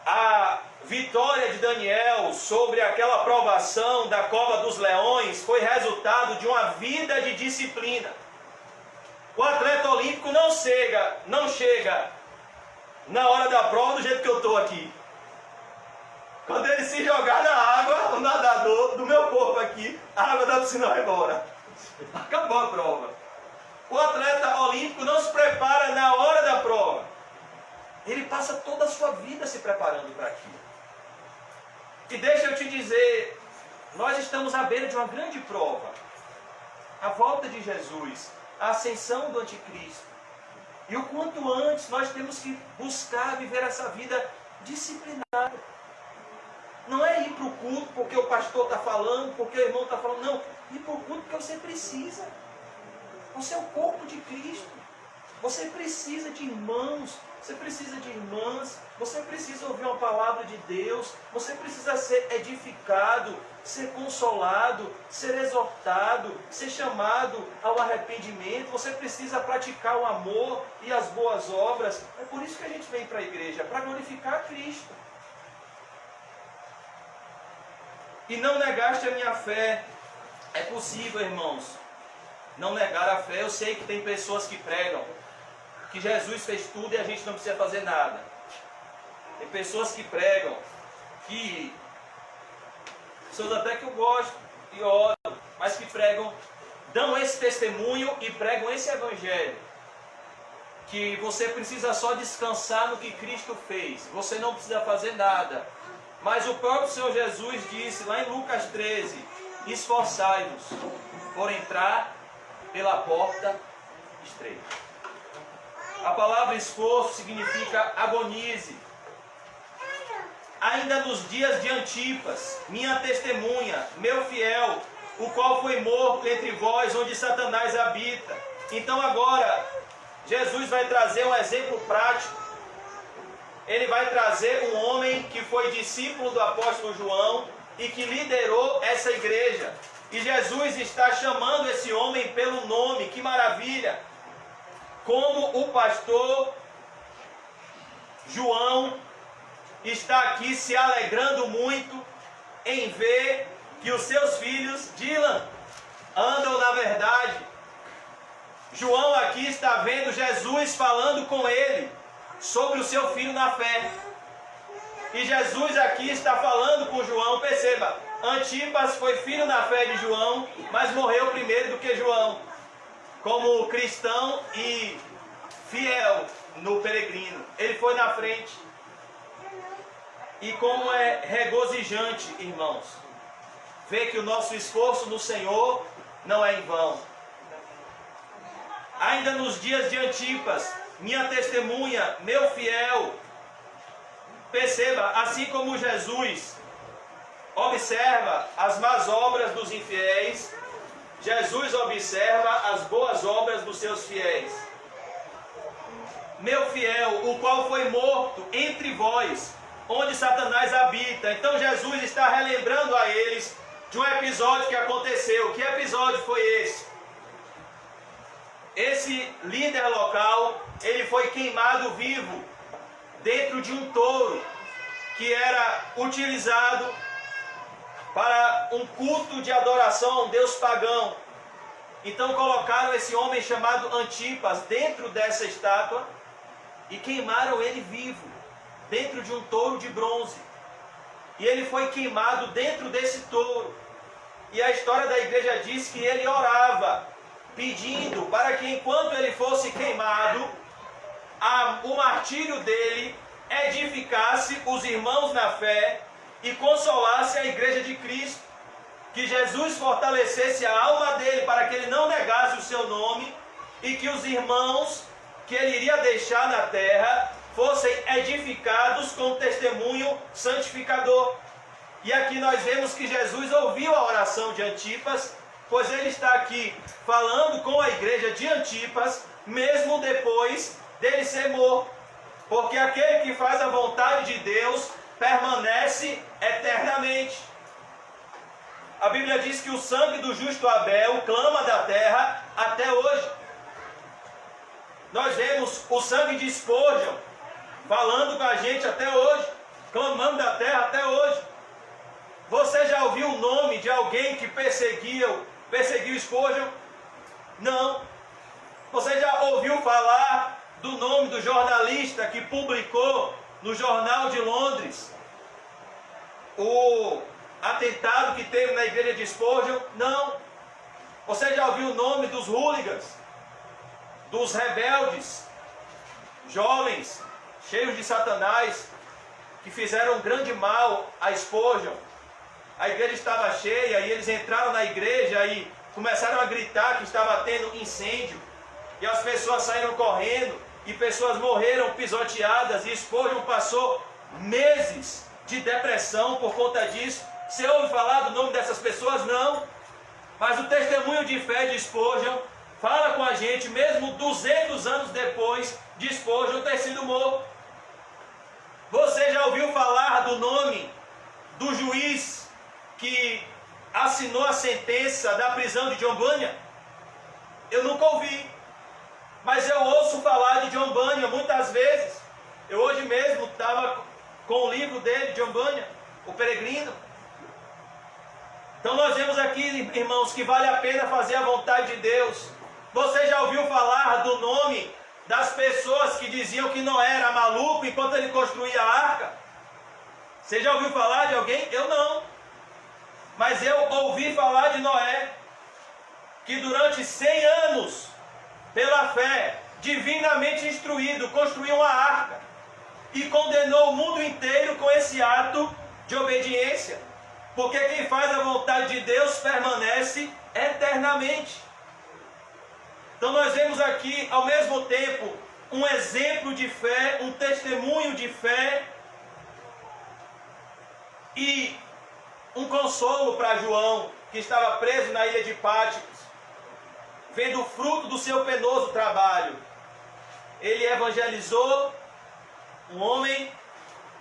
A vitória de Daniel sobre aquela provação da cova dos leões foi resultado de uma vida de disciplina. O atleta olímpico não chega na hora da prova do jeito que eu estou aqui. Quando ele se jogar na água, o nadador do meu corpo aqui, a água da piscina vai embora. Acabou a prova. O atleta olímpico não se prepara na hora da prova. Ele passa toda a sua vida se preparando para aquilo. E deixa eu te dizer, nós estamos à beira de uma grande prova. A volta de Jesus, a ascensão do anticristo. E o quanto antes nós temos que buscar viver essa vida disciplinada. Não é ir para o culto porque o pastor está falando, porque o irmão está falando. Não, ir para o culto porque você precisa. Você é o corpo de Cristo. Você precisa de irmãos, você precisa de irmãs, você precisa ouvir uma palavra de Deus, você precisa ser edificado, ser consolado, ser exortado, ser chamado ao arrependimento, você precisa praticar o amor e as boas obras. É por isso que a gente vem para a igreja, para glorificar a Cristo. E não negaste a minha fé. É possível, irmãos, não negar a fé. Eu sei que tem pessoas que pregam que Jesus fez tudo e a gente não precisa fazer nada. Tem pessoas que pregam, que pessoas até que eu gosto e oro, mas que pregam, dão esse testemunho e pregam esse evangelho, que você precisa só descansar no que Cristo fez, você não precisa fazer nada. Mas o próprio Senhor Jesus disse lá em Lucas 13: esforçai-vos por entrar pela porta estreita. A palavra esforço significa agonize. Ainda nos dias de Antipas, minha testemunha, meu fiel, o qual foi morto entre vós, onde Satanás habita. Então agora, Jesus vai trazer um exemplo prático. Ele vai trazer um homem que foi discípulo do apóstolo João e que liderou essa igreja. E Jesus está chamando esse homem pelo nome. Que maravilha! Como o pastor João está aqui se alegrando muito em ver que os seus filhos, Dylan, andam na verdade. João aqui está vendo Jesus falando com ele sobre o seu filho na fé. E Jesus aqui está falando com João. Perceba, Antipas foi filho na fé de João, mas morreu primeiro do que João, como cristão e fiel no peregrino. Ele foi na frente. E como é regozijante, irmãos, ver que o nosso esforço no Senhor não é em vão. Ainda nos dias de Antipas, minha testemunha, meu fiel. Perceba, assim como Jesus observa as más obras dos infiéis, Jesus observa as boas obras dos seus fiéis. Meu fiel, o qual foi morto entre vós, onde Satanás habita. Então Jesus está relembrando a eles de um episódio que aconteceu. Que episódio foi esse? Esse líder local, ele foi queimado vivo dentro de um touro que era utilizado para um culto de adoração a um deus pagão. Então colocaram esse homem chamado Antipas dentro dessa estátua e queimaram ele vivo dentro de um touro de bronze. E ele foi queimado dentro desse touro. E a história da igreja diz que ele orava, pedindo para que enquanto ele fosse queimado, o martírio dele edificasse os irmãos na fé e consolasse a igreja de Cristo. Que Jesus fortalecesse a alma dele para que ele não negasse o seu nome e que os irmãos que ele iria deixar na terra fossem edificados com testemunho santificador. E aqui nós vemos que Jesus ouviu a oração de Antipas pois ele está aqui falando com a igreja de Antipas, mesmo depois dele ser morto. Porque aquele que faz a vontade de Deus permanece eternamente. A Bíblia diz que o sangue do justo Abel clama da terra até hoje. Nós vemos o sangue de Spurgeon falando com a gente até hoje, clamando da terra até hoje. Você já ouviu o nome de alguém que perseguiu Spurgeon? Não. Você já ouviu falar do nome do jornalista que publicou no Jornal de Londres o atentado que teve na igreja de Spurgeon? Não. Você já ouviu o nome dos hooligans, dos rebeldes, jovens, cheios de Satanás, que fizeram um grande mal a Spurgeon? A igreja estava cheia e eles entraram na igreja e começaram a gritar que estava tendo incêndio. E as pessoas saíram correndo e pessoas morreram pisoteadas. E Spurgeon passou meses de depressão por conta disso. Você ouve falar do nome dessas pessoas? Não. Mas o testemunho de fé de Spurgeon fala com a gente, mesmo 200 anos depois de Spurgeon ter sido morto. Você já ouviu falar do nome do juiz que assinou a sentença da prisão de John Bunyan? Eu nunca ouvi, mas eu ouço falar de John Bunyan muitas vezes. Eu hoje mesmo estava com o livro dele, John Bunyan, O Peregrino. Então nós vemos aqui, irmãos, que vale a pena fazer a vontade de Deus. Você já ouviu falar do nome das pessoas que diziam que Noé era maluco enquanto ele construía a arca? Você já ouviu falar de alguém? Eu não. Mas eu ouvi falar de Noé, que durante 100 anos, pela fé, divinamente instruído, construiu uma arca e condenou o mundo inteiro com esse ato de obediência. Porque quem faz a vontade de Deus permanece eternamente. Então nós vemos aqui, ao mesmo tempo, um exemplo de fé, um testemunho de fé e um consolo para João, que estava preso na ilha de Patmos, vendo o fruto do seu penoso trabalho. Ele evangelizou um homem,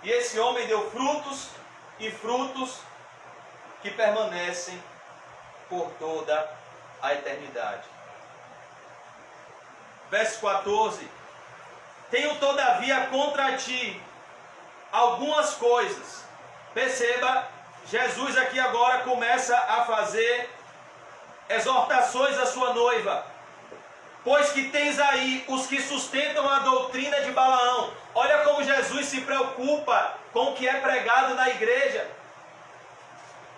e esse homem deu frutos, e frutos que permanecem por toda a eternidade. Verso 14: tenho todavia contra ti algumas coisas. Perceba, Jesus aqui agora começa a fazer exortações à sua noiva. Pois que tens aí os que sustentam a doutrina de Balaão. Olha como Jesus se preocupa com o que é pregado na igreja.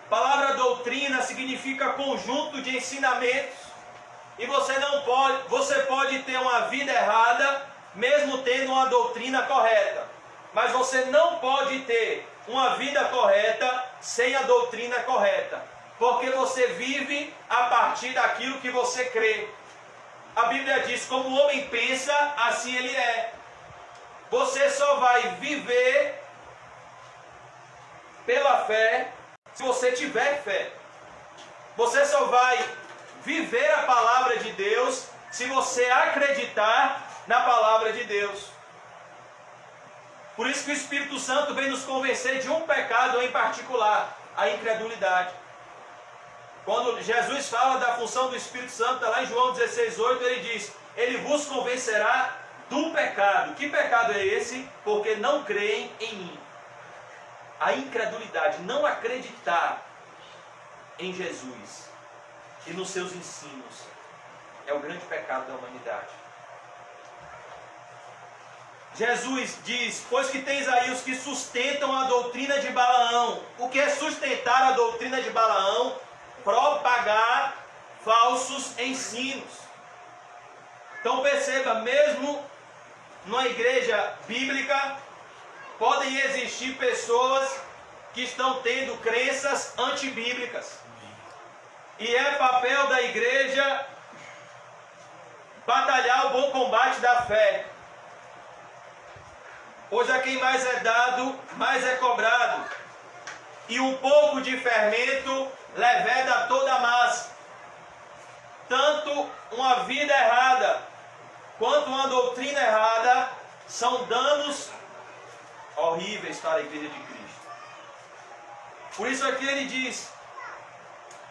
A palavra doutrina significa conjunto de ensinamentos. E você pode ter uma vida errada, mesmo tendo uma doutrina correta. Mas você não pode ter uma vida correta sem a doutrina correta. Porque você vive a partir daquilo que você crê. A Bíblia diz, como o homem pensa, assim ele é. Você só vai viver pela fé se você tiver fé. Você só vai viver a palavra de Deus se você acreditar na palavra de Deus. Por isso que o Espírito Santo vem nos convencer de um pecado em particular, a incredulidade. Quando Jesus fala da função do Espírito Santo, lá em João 16:8, ele diz, ele vos convencerá do pecado. Que pecado é esse? Porque não creem em mim. A incredulidade, não acreditar em Jesus e nos seus ensinos, é o grande pecado da humanidade. Jesus diz, pois que tens aí os que sustentam a doutrina de Balaão. O que é sustentar a doutrina de Balaão? Propagar falsos ensinos. Então perceba, mesmo numa igreja bíblica, podem existir pessoas que estão tendo crenças antibíblicas. E é papel da igreja batalhar o bom combate da fé. Pois a quem mais é dado, mais é cobrado. E um pouco de fermento leveda toda a massa. tanto uma vida errada quanto uma doutrina errada são danos horríveis para a igreja de Cristo. Por isso aqui ele diz: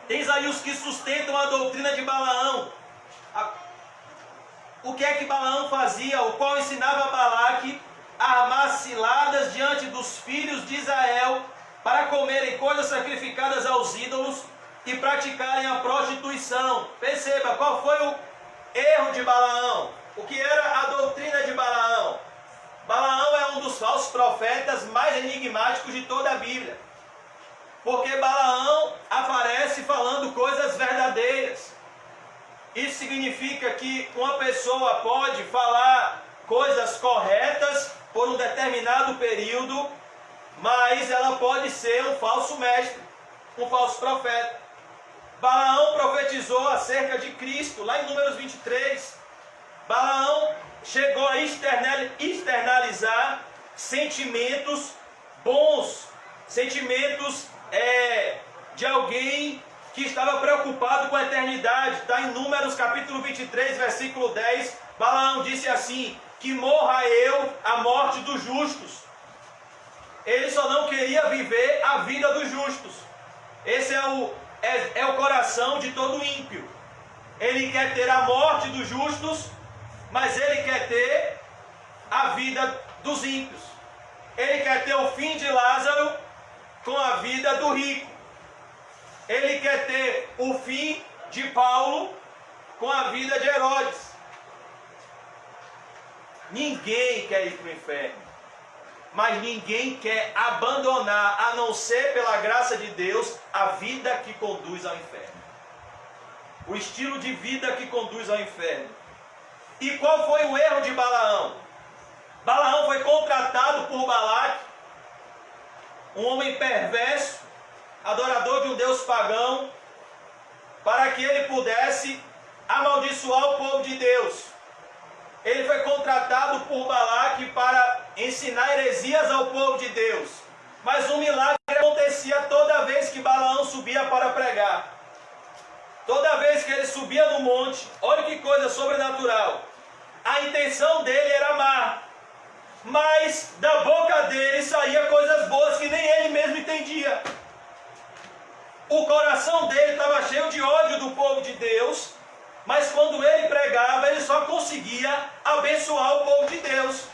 tens aí os que sustentam a doutrina de Balaão. O que é que Balaão fazia? O qual ensinava a Balaque a armar ciladas diante dos filhos de Israel para comerem coisas sacrificadas aos ídolos e praticarem a prostituição. Perceba, qual foi o erro de Balaão? O que era a doutrina de Balaão? Balaão é um dos falsos profetas mais enigmáticos de toda a Bíblia. Porque Balaão aparece falando coisas verdadeiras. Isso significa que uma pessoa pode falar coisas corretas por um determinado período, mas ela pode ser um falso mestre, um falso profeta. Balaão profetizou acerca de Cristo, lá em Números 23. Balaão chegou a externalizar sentimentos bons, sentimentos de alguém que estava preocupado com a eternidade. Está em Números capítulo 23, versículo 10. Balaão disse assim: que morra eu a morte dos justos. Ele só não queria viver a vida dos justos. Esse é o coração de todo ímpio. Ele quer ter a morte dos justos, mas ele quer ter a vida dos ímpios. Ele quer ter o fim de Lázaro com a vida do rico. Ele quer ter o fim de Paulo com a vida de Herodes. Ninguém quer ir para o inferno, mas ninguém quer abandonar, a não ser pela graça de Deus, a vida que conduz ao inferno. O estilo de vida que conduz ao inferno. E qual foi o erro de Balaão? Balaão foi contratado por Balaque, um homem perverso, adorador de um deus pagão, para que ele pudesse amaldiçoar o povo de Deus. Ele foi contratado por Balaque para ensinar heresias ao povo de Deus. Mas um milagre acontecia toda vez que Balaão subia para pregar. Toda vez que ele subia no monte, olha que coisa sobrenatural. A intenção dele era má, mas da boca dele saía coisas boas que nem ele mesmo entendia. O coração dele estava cheio de ódio do povo de Deus, mas quando ele pregava, ele só conseguia abençoar o povo de Deus.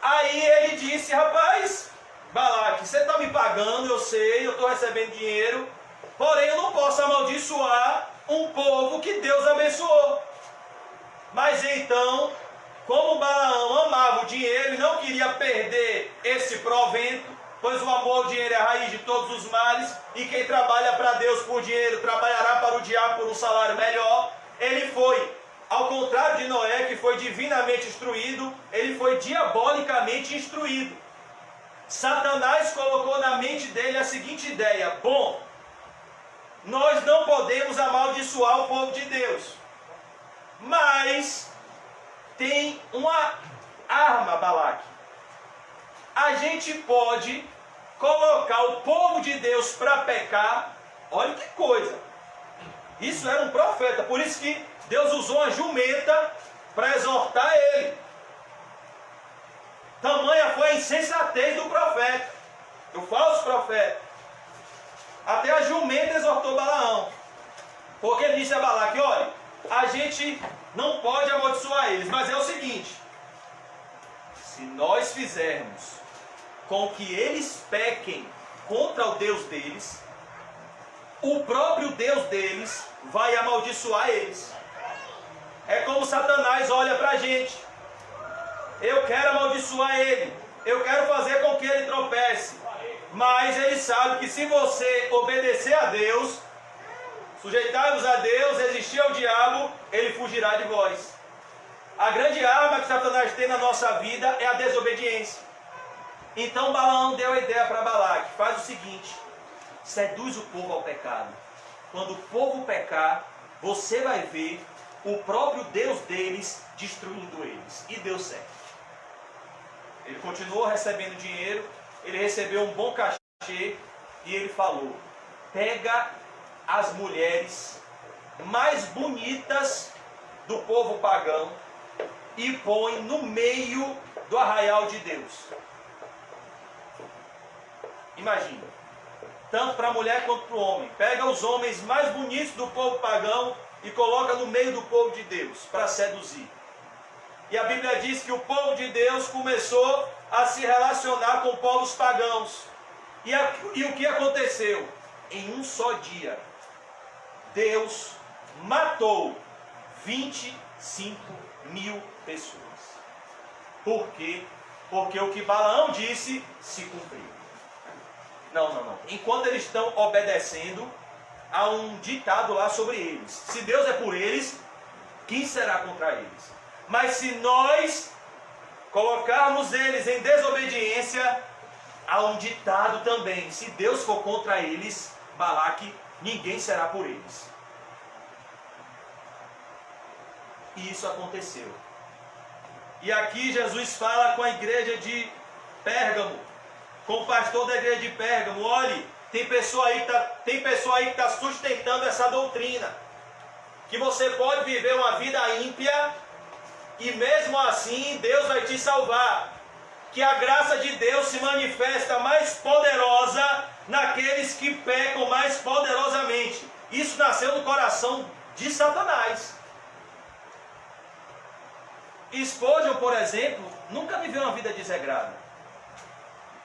Aí ele disse: rapaz, Balaque, você está me pagando, eu sei, eu estou recebendo dinheiro, porém eu não posso amaldiçoar um povo que Deus abençoou. Mas então, como Balaão amava o dinheiro e não queria perder esse provento, pois o amor ao dinheiro é a raiz de todos os males, e quem trabalha para Deus por dinheiro trabalhará para o diabo por um salário melhor, ele foi, ao contrário de Noé, que foi divinamente instruído, ele foi diabolicamente instruído. Satanás colocou na mente dele a seguinte ideia: bom, nós não podemos amaldiçoar o povo de Deus, mas tem uma arma, Balaque. A gente pode colocar o povo de Deus para pecar. Olha que coisa. Isso era um profeta. Por isso que Deus usou uma jumenta para exortar ele. Tamanha foi a insensatez do profeta, do falso profeta. Até a jumenta exortou Balaão. Porque ele disse a Balaque: olha, a gente não pode amaldiçoar eles, mas é o seguinte: se nós fizermos com que eles pequem contra o Deus deles, o próprio Deus deles vai amaldiçoar eles. É como Satanás olha para a gente: eu quero amaldiçoar ele, eu quero fazer com que ele tropece, mas ele sabe que se você obedecer a Deus, sujeitar-vos a Deus, resistir ao diabo, ele fugirá de vós. A grande arma que Satanás tem na nossa vida é a desobediência. Então Balaão deu a ideia para Balaque: faz o seguinte, seduz o povo ao pecado. Quando o povo pecar, você vai ver o próprio Deus deles destruindo eles. E deu certo. Ele continuou recebendo dinheiro, ele recebeu um bom cachê, e ele falou: pega as mulheres mais bonitas do povo pagão e põe no meio do arraial de Deus. Imagina, tanto para a mulher quanto para o homem. Pega os homens mais bonitos do povo pagão e coloca no meio do povo de Deus para seduzir. E a Bíblia diz que o povo de Deus começou a se relacionar com povos pagãos. E o que aconteceu? Em um só dia, Deus matou 25 mil pessoas. Por quê? Porque o que Balaão disse se cumpriu. Não. Enquanto eles estão obedecendo, há um ditado lá sobre eles. Se Deus é por eles, quem será contra eles? Mas se nós colocarmos eles em desobediência, há um ditado também. Se Deus for contra eles, Balaque, ninguém será por eles. E isso aconteceu. E aqui Jesus fala com a igreja de Pérgamo, com o pastor da igreja de Pérgamo: olhe, tem pessoa aí que está sustentando essa doutrina, que você pode viver uma vida ímpia e mesmo assim Deus vai te salvar, que a graça de Deus se manifesta mais poderosa naqueles que pecam mais poderosamente. Isso nasceu no coração de Satanás. Spurgeon, por exemplo, nunca viveu uma vida desregrada.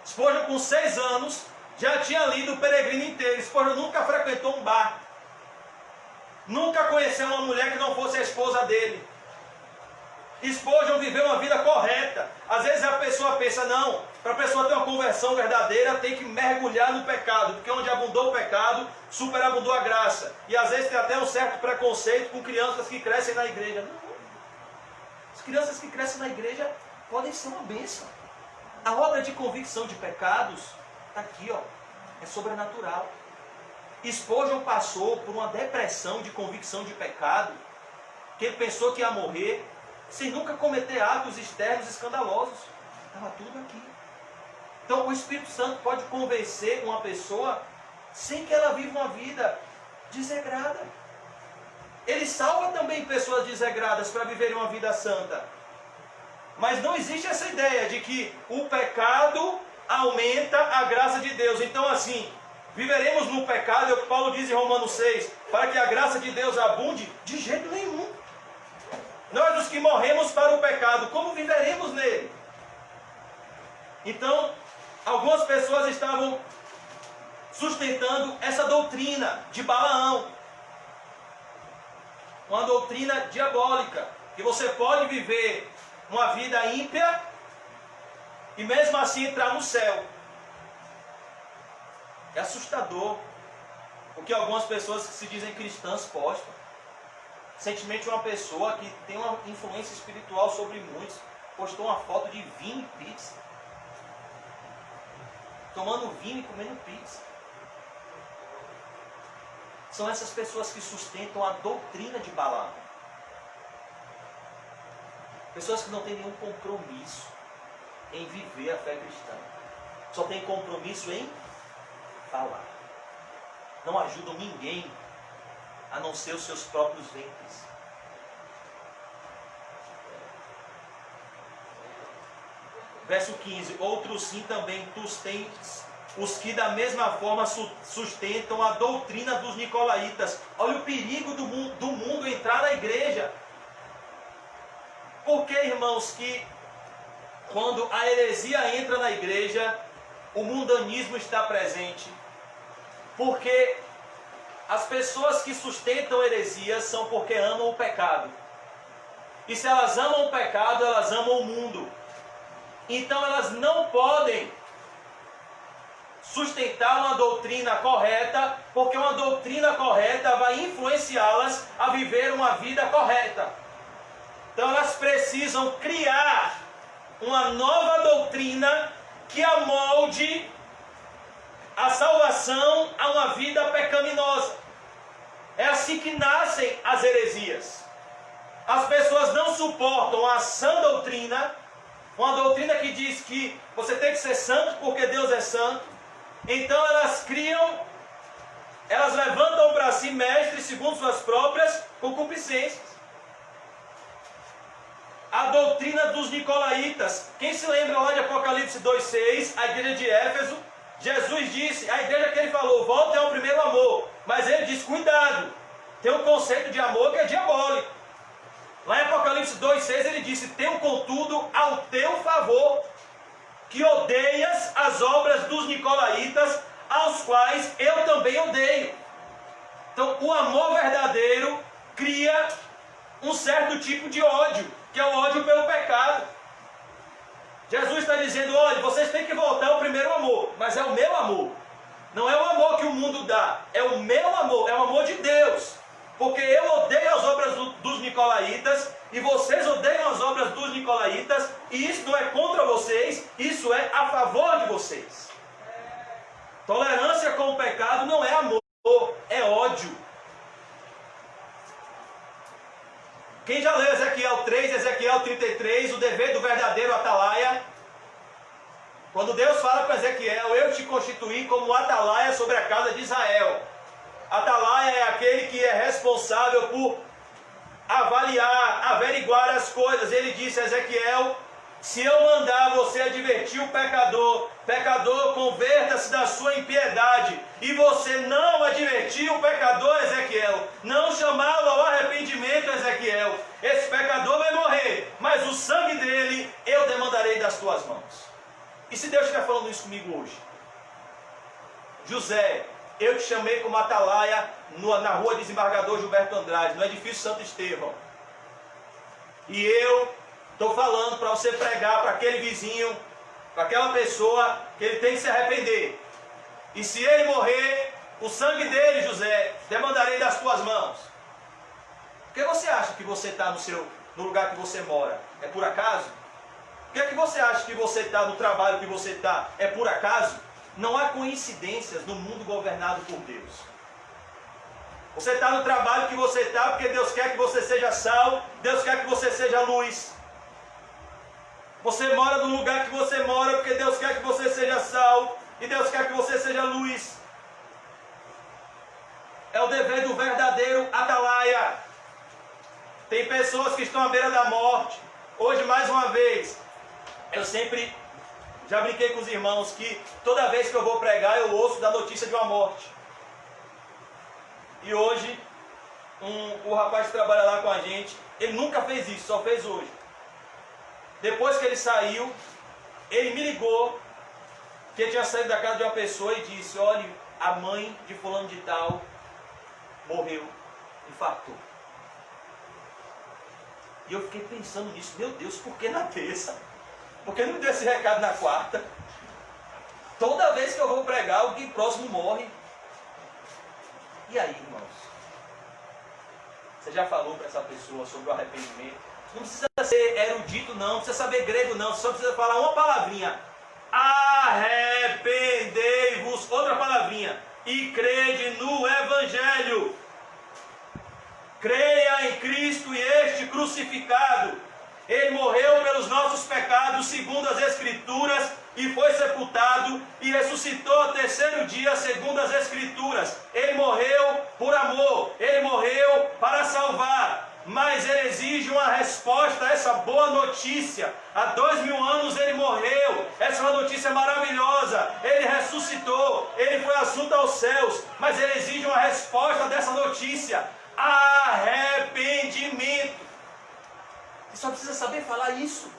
Spurgeon, com 6 anos, já tinha lido o Peregrino inteiro. Spurgeon nunca frequentou um bar. Nunca conheceu uma mulher que não fosse a esposa dele. Spurgeon viveu uma vida correta. Às vezes a pessoa pensa, não, para a pessoa ter uma conversão verdadeira, tem que mergulhar no pecado, porque onde abundou o pecado, superabundou a graça. E às vezes tem até um certo preconceito com crianças que crescem na igreja. Não. As crianças que crescem na igreja podem ser uma bênção. A obra de convicção de pecados está aqui, ó, é sobrenatural. Spurgeon passou por uma depressão de convicção de pecado, que ele pensou que ia morrer, sem nunca cometer atos externos escandalosos. Estava tudo aqui. Então o Espírito Santo pode convencer uma pessoa sem que ela viva uma vida desregrada. Ele salva também pessoas desregradas para viverem uma vida santa. Mas não existe essa ideia de que o pecado aumenta a graça de Deus. Então assim, viveremos no pecado, é o que Paulo diz em Romanos 6, para que a graça de Deus abunde? De jeito nenhum. Nós os que morremos para o pecado, como viveremos nele? Então, algumas pessoas estavam sustentando essa doutrina de Balaão. Uma doutrina diabólica, que você pode viver uma vida ímpia e mesmo assim entrar no céu. É assustador o que algumas pessoas que se dizem cristãs postam. Recentemente uma pessoa que tem uma influência espiritual sobre muitos postou uma foto de vinho e pizza. Tomando vinho e comendo pizza. São essas pessoas que sustentam a doutrina de Balaão. Pessoas que não têm nenhum compromisso em viver a fé cristã. Só tem compromisso em falar. Não ajudam ninguém a não ser os seus próprios ventres. Verso 15. Outros sim também tu tens os que da mesma forma sustentam a doutrina dos nicolaítas. Olha o perigo do mundo entrar na igreja. Por que, irmãos, que quando a heresia entra na igreja, o mundanismo está presente? Porque as pessoas que sustentam heresias são porque amam o pecado. E se elas amam o pecado, elas amam o mundo. Então elas não podem sustentar uma doutrina correta, porque uma doutrina correta vai influenciá-las a viver uma vida correta. Então elas precisam criar uma nova doutrina que amolde a salvação a uma vida pecaminosa. É assim que nascem as heresias. As pessoas não suportam a sã doutrina, uma doutrina que diz que você tem que ser santo porque Deus é santo. Então elas criam Elas levantam para si mestres segundo suas próprias concupiscências. A doutrina dos nicolaítas. Quem se lembra lá de Apocalipse 2,6, a igreja de Éfeso, Jesus disse, a igreja que ele falou, volte ao primeiro amor. Mas ele disse, cuidado, tem um conceito de amor que é diabólico. Lá em Apocalipse 2,6 ele disse, tenho contudo ao teu favor, que odeias as obras dos nicolaítas, aos quais eu também odeio. Então o amor verdadeiro cria um certo tipo de ódio, que é o ódio pelo pecado. Jesus está dizendo, olha, vocês têm que voltar ao primeiro amor, mas é o meu amor. Não é o amor que o mundo dá, é o meu amor, é o amor de Deus. Porque eu odeio as obras dos nicolaítas, e vocês odeiam as obras dos nicolaítas, e isso não é contra vocês, isso é a favor de vocês. Tolerância com o pecado não é amor, é ódio. Quem já leu Ezequiel 3, Ezequiel 33, o dever do verdadeiro atalaia? Quando Deus fala com Ezequiel, eu te constituí como atalaia sobre a casa de Israel. Atalaia é aquele que é responsável por avaliar, averiguar as coisas. Ele disse a Ezequiel, se eu mandar você advertir o pecador, pecador, converta-se da sua impiedade, e você não advertir o pecador, Ezequiel, não chamá-lo ao arrependimento, Ezequiel, esse pecador vai morrer, mas o sangue dele eu demandarei das tuas mãos. E se Deus estiver falando isso comigo hoje? José, eu te chamei como atalaia na rua Desembargador Gilberto Andrade, no edifício Santo Estevão. E eu estou falando para você pregar para aquele vizinho, para aquela pessoa, que ele tem que se arrepender. E se ele morrer, o sangue dele, José, demandarei das tuas mãos. Por que você acha que você está no lugar que você mora? É por acaso? Por que você acha que você está no trabalho que você está? É por acaso? Não há coincidências no mundo governado por Deus. Você está no trabalho que você está porque Deus quer que você seja sal, Deus quer que você seja luz. Você mora no lugar que você mora porque Deus quer que você seja sal e Deus quer que você seja luz. É o dever do verdadeiro atalaia. Tem pessoas que estão à beira da morte. Hoje, mais uma vez, eu sempre já brinquei com os irmãos que toda vez que eu vou pregar eu ouço da notícia de uma morte. E hoje, o rapaz que trabalha lá com a gente, ele nunca fez isso, só fez hoje. Depois que ele saiu, ele me ligou que ele tinha saído da casa de uma pessoa e disse, olha, a mãe de fulano de tal morreu, infartou. E eu fiquei pensando nisso, meu Deus, por que na terça? Por que não me deu esse recado na quarta? Toda vez que eu vou pregar, alguém próximo morre. E aí, irmãos? Você já falou para essa pessoa sobre o arrependimento? Não precisa ser erudito não, não precisa saber grego não, só precisa falar uma palavrinha. Arrependei-vos, outra palavrinha, e crede no Evangelho. Creia em Cristo e este crucificado. Ele morreu pelos nossos pecados, segundo as Escrituras, e foi sepultado, e ressuscitou ao terceiro dia, segundo as Escrituras. Ele morreu por amor, ele morreu para salvar, mas ele exige uma resposta a essa boa notícia. Há 2000 anos ele morreu, essa é uma notícia maravilhosa, ele ressuscitou, ele foi assunto aos céus, mas ele exige uma resposta dessa notícia: arrependimento. Você só precisa saber falar isso.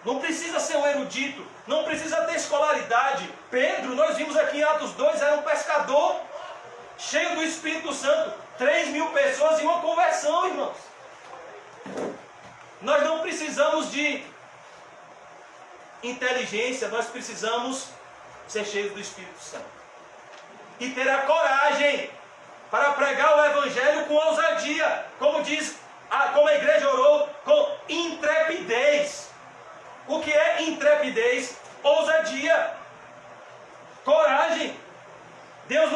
Não precisa ser um erudito, não precisa ter escolaridade. Pedro, nós vimos aqui em Atos 2, era um pescador, cheio do Espírito Santo. 3.000 pessoas em uma conversão, irmãos. Nós não precisamos de inteligência, nós precisamos ser cheios do Espírito Santo. E ter a coragem para pregar o Evangelho com ousadia, como a igreja orou, com intrepidez. O que é intrepidez? Ousadia, coragem. Deus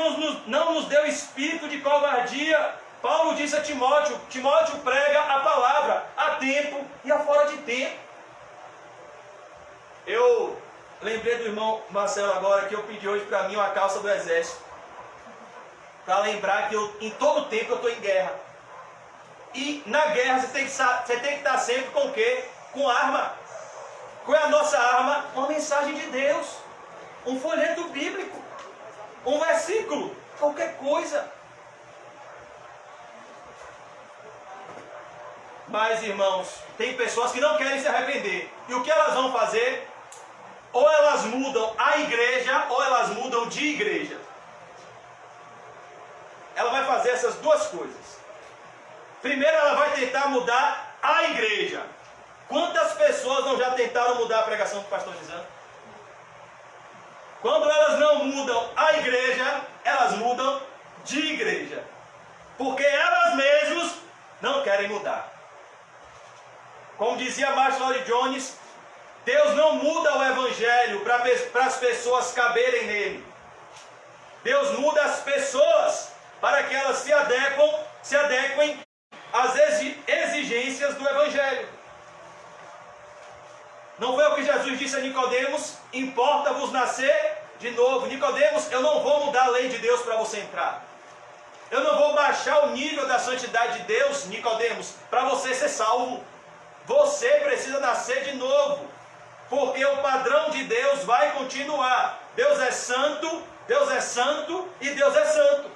não nos deu espírito de covardia. Paulo disse a Timóteo, Timóteo prega a palavra a tempo e a fora de tempo. Eu lembrei do irmão Marcelo agora, que eu pedi hoje para mim uma calça do exército. para lembrar que em todo tempo eu estou em guerra. E na guerra você tem que estar sempre com o quê? Com arma. Qual é a nossa arma? Uma mensagem de Deus, um folheto bíblico, um versículo, qualquer coisa. Mas, irmãos, tem pessoas que não querem se arrepender. E o que elas vão fazer? Ou elas mudam a igreja, ou elas mudam de igreja. Ela vai fazer essas duas coisas. Primeiro, ela vai tentar mudar a igreja. Quantas pessoas não já tentaram mudar a pregação do pastor Nizam? Quando elas não mudam a igreja, elas mudam de igreja. Porque elas mesmas não querem mudar. Como dizia Martin Lloyd Jones, Deus não muda o evangelho para as pessoas caberem nele. Deus muda as pessoas para que elas se adequem às exigências do evangelho. Não foi o que Jesus disse a Nicodemos? Importa-vos nascer de novo. Nicodemos, eu não vou mudar a lei de Deus para você entrar. Eu não vou baixar o nível da santidade de Deus, Nicodemos, para você ser salvo. Você precisa nascer de novo, porque o padrão de Deus vai continuar. Deus é santo e Deus é santo.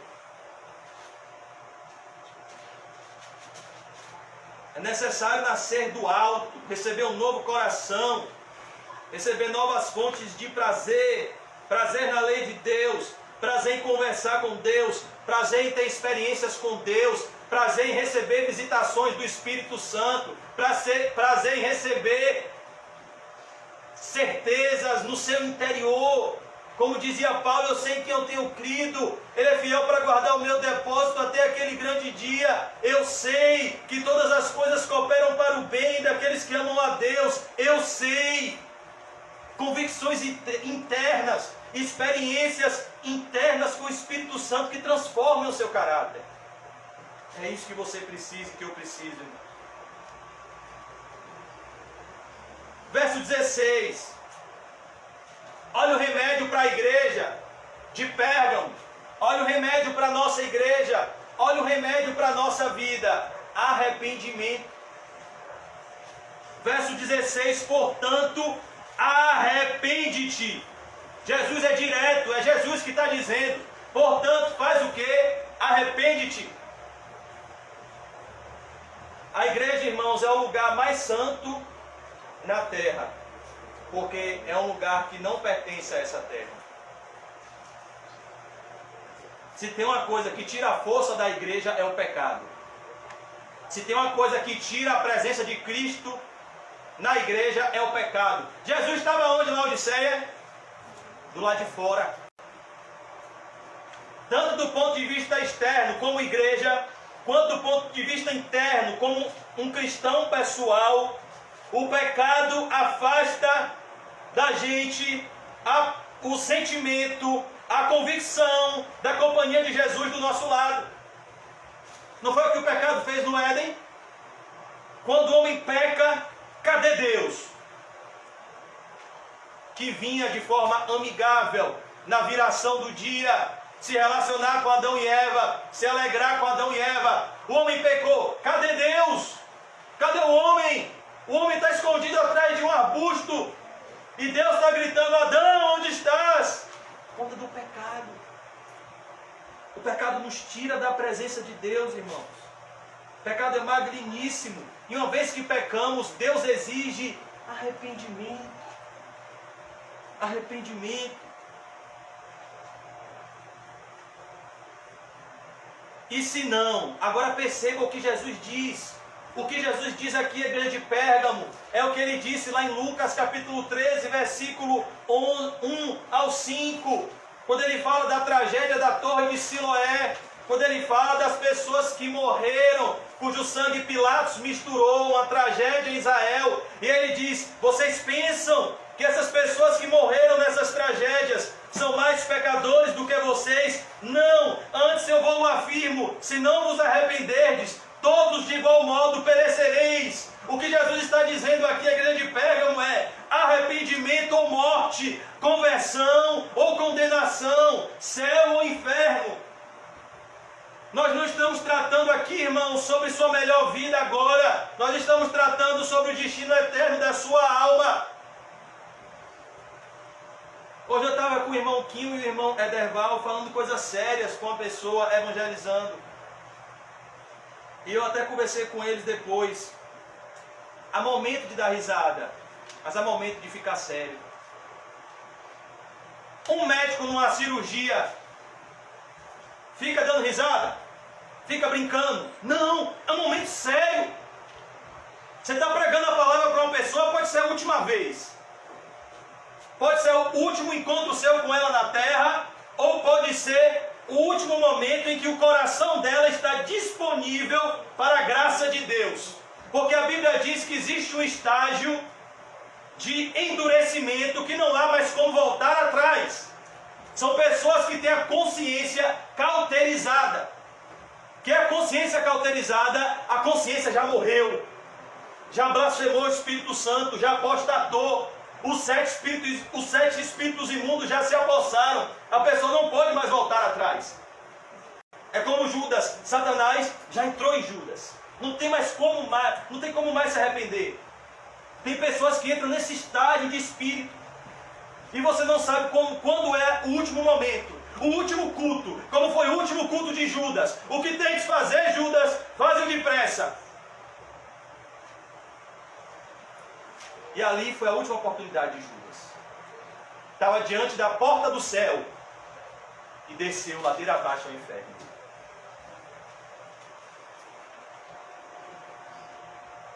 É necessário nascer do alto, receber um novo coração, receber novas fontes de prazer, prazer na lei de Deus, prazer em conversar com Deus, prazer em ter experiências com Deus, prazer em receber visitações do Espírito Santo, prazer em receber certezas no seu interior. Como dizia Paulo, eu sei que eu tenho crido, Ele é fiel para guardar o meu depósito até aquele grande dia. Eu sei que todas as coisas cooperam para o bem daqueles que amam a Deus. Eu sei. Convicções internas, experiências internas com o Espírito Santo que transformam o seu caráter. É isso que você precisa, que eu preciso. Verso 16. Olha o remédio para a igreja de Pérgamo. Olha o remédio para a nossa igreja. Olha o remédio para a nossa vida. Arrependimento. Verso 16. Portanto, arrepende-te. Jesus é direto. É Jesus que está dizendo. Portanto, faz o quê? Arrepende-te. A igreja, irmãos, é o lugar mais santo na terra. Porque é um lugar que não pertence a essa terra. Se tem uma coisa que tira a força da igreja, é o pecado. Se tem uma coisa que tira a presença de Cristo na igreja, é o pecado. Jesus estava onde na Odisseia? Do lado de fora. Tanto do ponto de vista externo, como igreja, quanto do ponto de vista interno, como um cristão pessoal, o pecado afasta da gente o sentimento, a convicção da companhia de Jesus do nosso lado. Não foi o que o pecado fez no Éden? Quando o homem peca, cadê Deus? Que vinha de forma amigável na viração do dia, se relacionar com Adão e Eva, se alegrar com Adão e Eva. O homem pecou, cadê Deus? Cadê o homem? O homem está escondido atrás de um arbusto. E Deus está gritando: Adão, onde estás? Por conta do pecado. O pecado nos tira da presença de Deus, irmãos. O pecado é magníssimo. E uma vez que pecamos, Deus exige arrependimento. Arrependimento. E se não, agora perceba o que Jesus diz. O que Jesus diz aqui, a igreja de Pérgamo, é o que ele disse lá em Lucas capítulo 13, versículo 1 ao 5. Quando ele fala da tragédia da torre de Siloé. Quando ele fala das pessoas que morreram, cujo sangue Pilatos misturou, uma tragédia em Israel. E ele diz: vocês pensam que essas pessoas que morreram nessas tragédias são mais pecadores do que vocês? Não, antes eu vos afirmo, se não vos arrependerdes, todos de igual modo perecereis. O que Jesus está dizendo aqui à igreja de Pérgamo é: arrependimento ou morte, conversão ou condenação, céu ou inferno. Nós não estamos tratando aqui, irmãos, sobre sua melhor vida agora. Nós estamos tratando sobre o destino eterno da sua alma. Hoje eu estava com o irmão Kim e o irmão Ederval falando coisas sérias com a pessoa evangelizando. E eu até conversei com eles depois. Há momento de dar risada, mas há momento de ficar sério. Um médico numa cirurgia fica dando risada, fica brincando. Não, é um momento sério. Você está pregando a palavra para uma pessoa, pode ser a última vez. Pode ser o último encontro seu com ela na terra, ou pode ser o último momento em que o coração dela está disponível para a graça de Deus. Porque a Bíblia diz que existe um estágio de endurecimento que não há mais como voltar atrás. São pessoas que têm a consciência cauterizada. Que é a consciência cauterizada, a consciência já morreu, já blasfemou o Espírito Santo, já apostatou. Os sete espíritos imundos já se apossaram. A pessoa não pode mais voltar atrás. É como Judas. Satanás já entrou em Judas. Não tem como mais se arrepender. Tem pessoas que entram nesse estágio de espírito. E você não sabe quando é o último momento. O último culto. Como foi o último culto de Judas. O que tem que fazer, Judas? Faz depressa. E ali foi a última oportunidade de Judas. Estava diante da porta do céu e desceu ladeira abaixo ao inferno.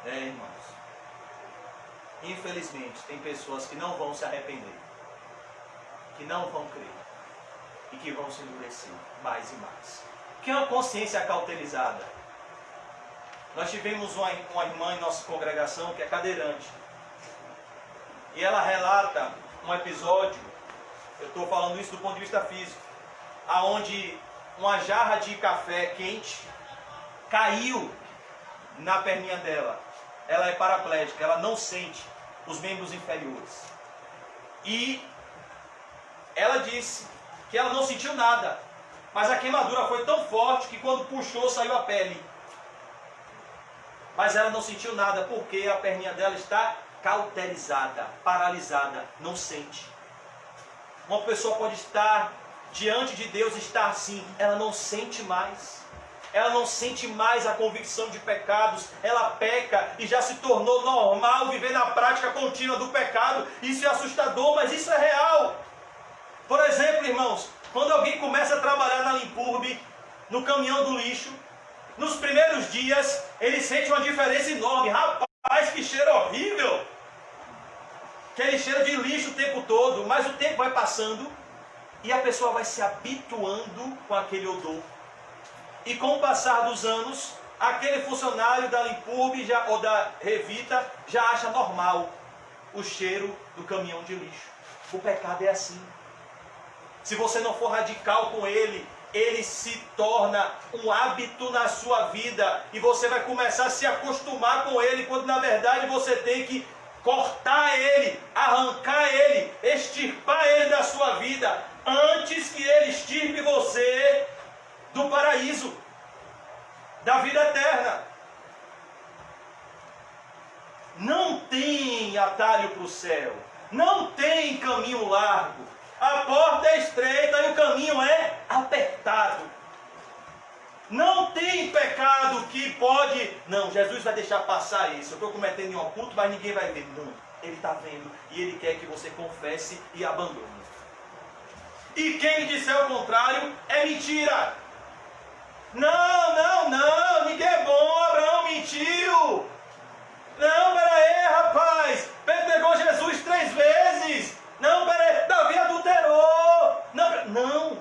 Irmãos, infelizmente tem pessoas que não vão se arrepender, que não vão crer e que vão se endurecer mais e mais. Que é uma consciência cauterizada. Nós tivemos uma irmã em nossa congregação que é cadeirante. E ela relata um episódio, eu estou falando isso do ponto de vista físico, aonde uma jarra de café quente caiu na perninha dela. Ela é paraplégica, ela não sente os membros inferiores. E ela disse que ela não sentiu nada, mas a queimadura foi tão forte que quando puxou saiu a pele. Mas ela não sentiu nada porque a perninha dela está cauterizada, paralisada, não sente. Uma pessoa pode estar diante de Deus, estar assim, ela não sente mais. Ela não sente mais a convicção de pecados, ela peca e já se tornou normal viver na prática contínua do pecado. Isso é assustador, mas isso é real. Por exemplo, irmãos, quando alguém começa a trabalhar na Limpurbe, no caminhão do lixo, nos primeiros dias, ele sente uma diferença enorme. Rapaz, que cheiro horrível! Aquele cheiro de lixo o tempo todo, mas o tempo vai passando e a pessoa vai se habituando com aquele odor. E com o passar dos anos, aquele funcionário da Limpurbe ou da Revita já acha normal o cheiro do caminhão de lixo. O pecado é assim. Se você não for radical com ele, ele se torna um hábito na sua vida e você vai começar a se acostumar com ele, quando na verdade você tem que cortar ele, arrancar ele, extirpar ele da sua vida, antes que ele extirpe você do paraíso, da vida eterna. Não tem atalho para o céu, não tem caminho largo, a porta é estreita e o caminho é apertado. Não tem pecado que pode... Não, Jesus vai deixar passar isso. Eu estou cometendo em um oculto, mas ninguém vai ver. Não, Ele está vendo e Ele quer que você confesse e abandone. E quem disser o contrário é mentira. Não, ninguém é bom, Abraão mentiu. Não, pera aí, rapaz. Pedro negou Jesus 3 vezes. Não, pera aí, Davi adulterou. Não.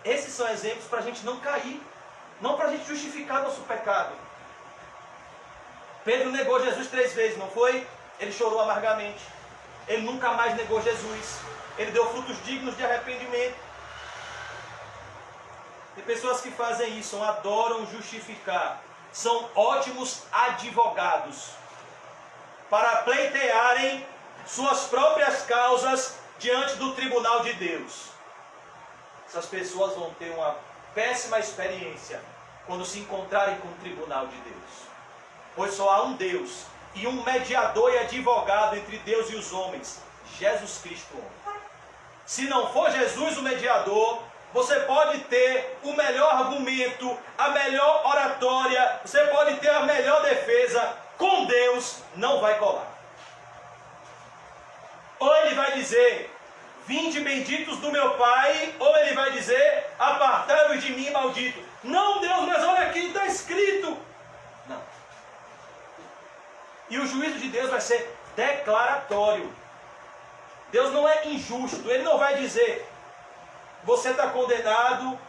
Esses são exemplos para a gente não cair, não para a gente justificar nosso pecado. Pedro negou Jesus 3 vezes, não foi? Ele chorou amargamente. Ele nunca mais negou Jesus. Ele deu frutos dignos de arrependimento. Tem pessoas que fazem isso, adoram justificar. São ótimos advogados para pleitearem suas próprias causas diante do tribunal de Deus. essas pessoas vão ter uma péssima experiência quando se encontrarem com o tribunal de Deus. Pois só há um Deus e um mediador e advogado entre Deus e os homens, Jesus Cristo homem. Se não for Jesus o mediador, você pode ter o melhor argumento, a melhor oratória, você pode ter a melhor defesa, com Deus não vai colar. Ou ele vai dizer, vinde benditos do meu Pai, ou ele vai dizer, apartai-vos de mim, maldito. Não, Deus, mas olha aqui, está escrito. Não. E o juízo de Deus vai ser declaratório. Deus não é injusto, Ele não vai dizer, você está condenado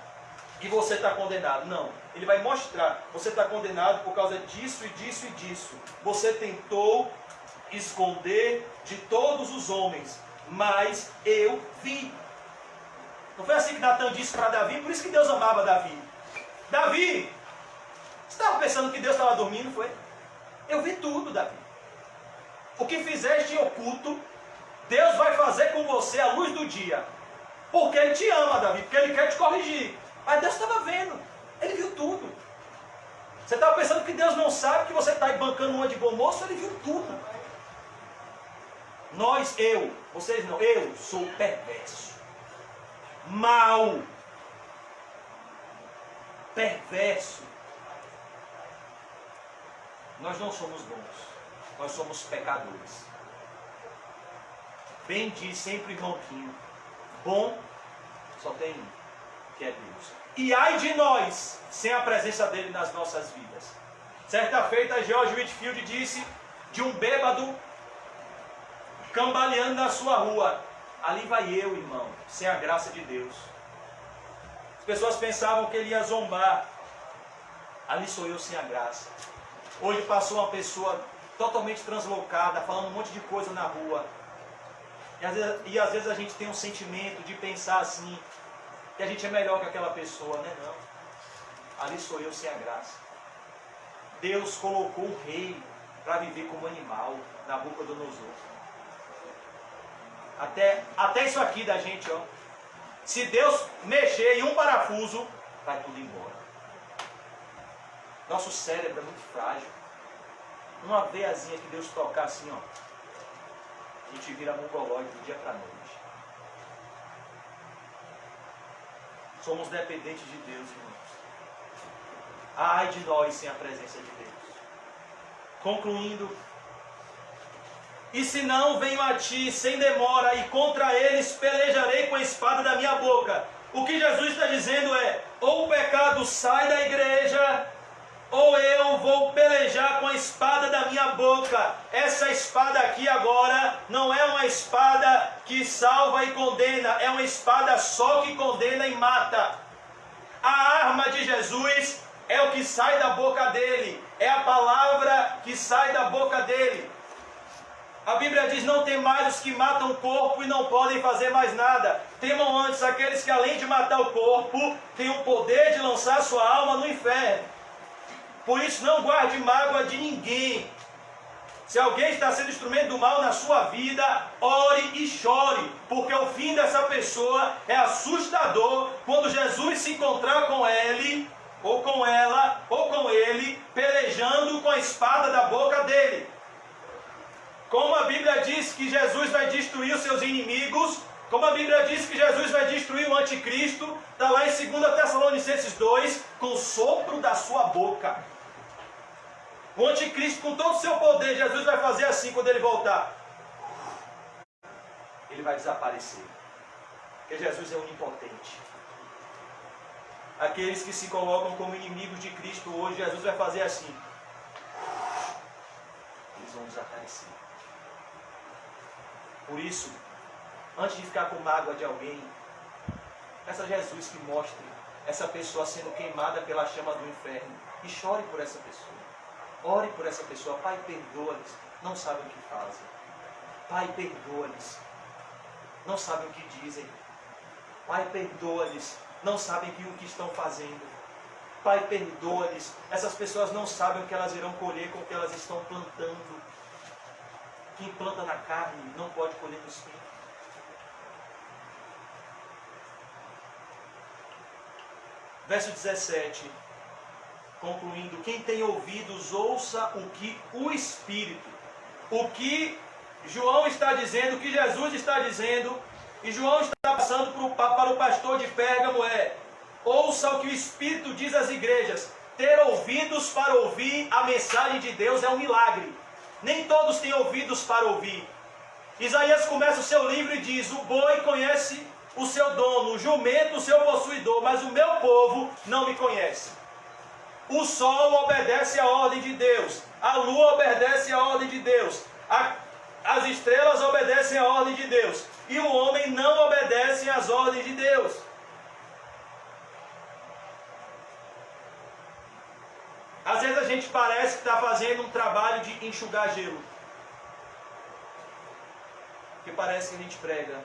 e você está condenado. Não, Ele vai mostrar, você está condenado por causa disso e disso e disso. Você tentou esconder de todos os homens, mas eu vi. Não foi assim que Natan disse para Davi, por isso que Deus amava Davi. Davi, você estava pensando que Deus estava dormindo, foi? Eu vi tudo, Davi. O que fizeste em oculto, Deus vai fazer com você à luz do dia. Porque Ele te ama, Davi, porque Ele quer te corrigir. Mas Deus estava vendo, Ele viu tudo. Você estava pensando que Deus não sabe que você está aí bancando uma de bom moço, Ele viu tudo. Vocês não, eu sou perverso, mau, perverso. Nós não somos bons, nós somos pecadores. Bem diz sempre irmão Quinho, bom só tem um, que é Deus. E ai de nós, sem a presença dele nas nossas vidas. Certa feita, George Whitefield disse de um bêbado cambaleando na sua rua, ali vai eu, irmão, sem a graça de Deus. As pessoas pensavam que ele ia zombar, ali sou eu sem a graça. Hoje passou uma pessoa totalmente translocada, falando um monte de coisa na rua. E às vezes a gente tem um sentimento de pensar assim, que a gente é melhor que aquela pessoa, né? Não. Ali sou eu sem a graça. Deus colocou um rei para viver como animal na boca do Nabucodonosor. Até isso aqui da gente, ó. Se Deus mexer em um parafuso, vai tudo embora. Nosso cérebro é muito frágil. Uma veiazinha que Deus tocar assim, ó, a gente vira mongolóide do dia para a noite. Somos dependentes de Deus, irmãos. Ai de nós sem a presença de Deus. Concluindo, e se não venho a ti sem demora, e contra eles pelejarei com a espada da minha boca. O que Jesus está dizendo é, ou o pecado sai da igreja, ou eu vou pelejar com a espada da minha boca. Essa espada aqui agora não é uma espada que salva e condena, é uma espada só que condena e mata. A arma de Jesus é o que sai da boca dele, é a palavra que sai da boca dele. A Bíblia diz, não temais os que matam o corpo e não podem fazer mais nada. Temam antes aqueles que além de matar o corpo, têm o poder de lançar sua alma no inferno. Por isso não guarde mágoa de ninguém. Se alguém está sendo instrumento do mal na sua vida, ore e chore, porque o fim dessa pessoa é assustador quando Jesus se encontrar com ele, ou com ela, ou com ele, pelejando com a espada da boca dele. Como a Bíblia diz que Jesus vai destruir os seus inimigos, como a Bíblia diz que Jesus vai destruir o anticristo, está lá em 2 Tessalonicenses 2, com o sopro da sua boca. O anticristo, com todo o seu poder, Jesus vai fazer assim quando ele voltar. Ele vai desaparecer. Porque Jesus é onipotente. Aqueles que se colocam como inimigos de Cristo hoje, Jesus vai fazer assim. Eles vão desaparecer. Por isso, antes de ficar com mágoa de alguém, peça a Jesus que mostre essa pessoa sendo queimada pela chama do inferno. E chore por essa pessoa. Ore por essa pessoa. Pai, perdoa-lhes. Não sabem o que fazem. Pai, perdoa-lhes. Não sabem o que dizem. Pai, perdoa-lhes. Não sabem o que estão fazendo. Pai, perdoa-lhes. Essas pessoas não sabem o que elas irão colher com o que elas estão plantando. Quem planta na carne não pode colher no espírito. Verso 17. Concluindo, quem tem ouvidos, ouça o que o Espírito, o que João está dizendo, o que Jesus está dizendo, e João está passando para o pastor de Pérgamo ouça o que o Espírito diz às igrejas. Ter ouvidos para ouvir a mensagem de Deus é um milagre. Nem todos têm ouvidos para ouvir. Isaías começa o seu livro e diz: o boi conhece o seu dono, o jumento o seu possuidor, mas o meu povo não me conhece. O sol obedece à ordem de Deus, a lua obedece à ordem de Deus, as estrelas obedecem à ordem de Deus, e o homem não obedece às ordens de Deus. Às vezes a gente parece que está fazendo um trabalho de enxugar gelo, porque parece que a gente prega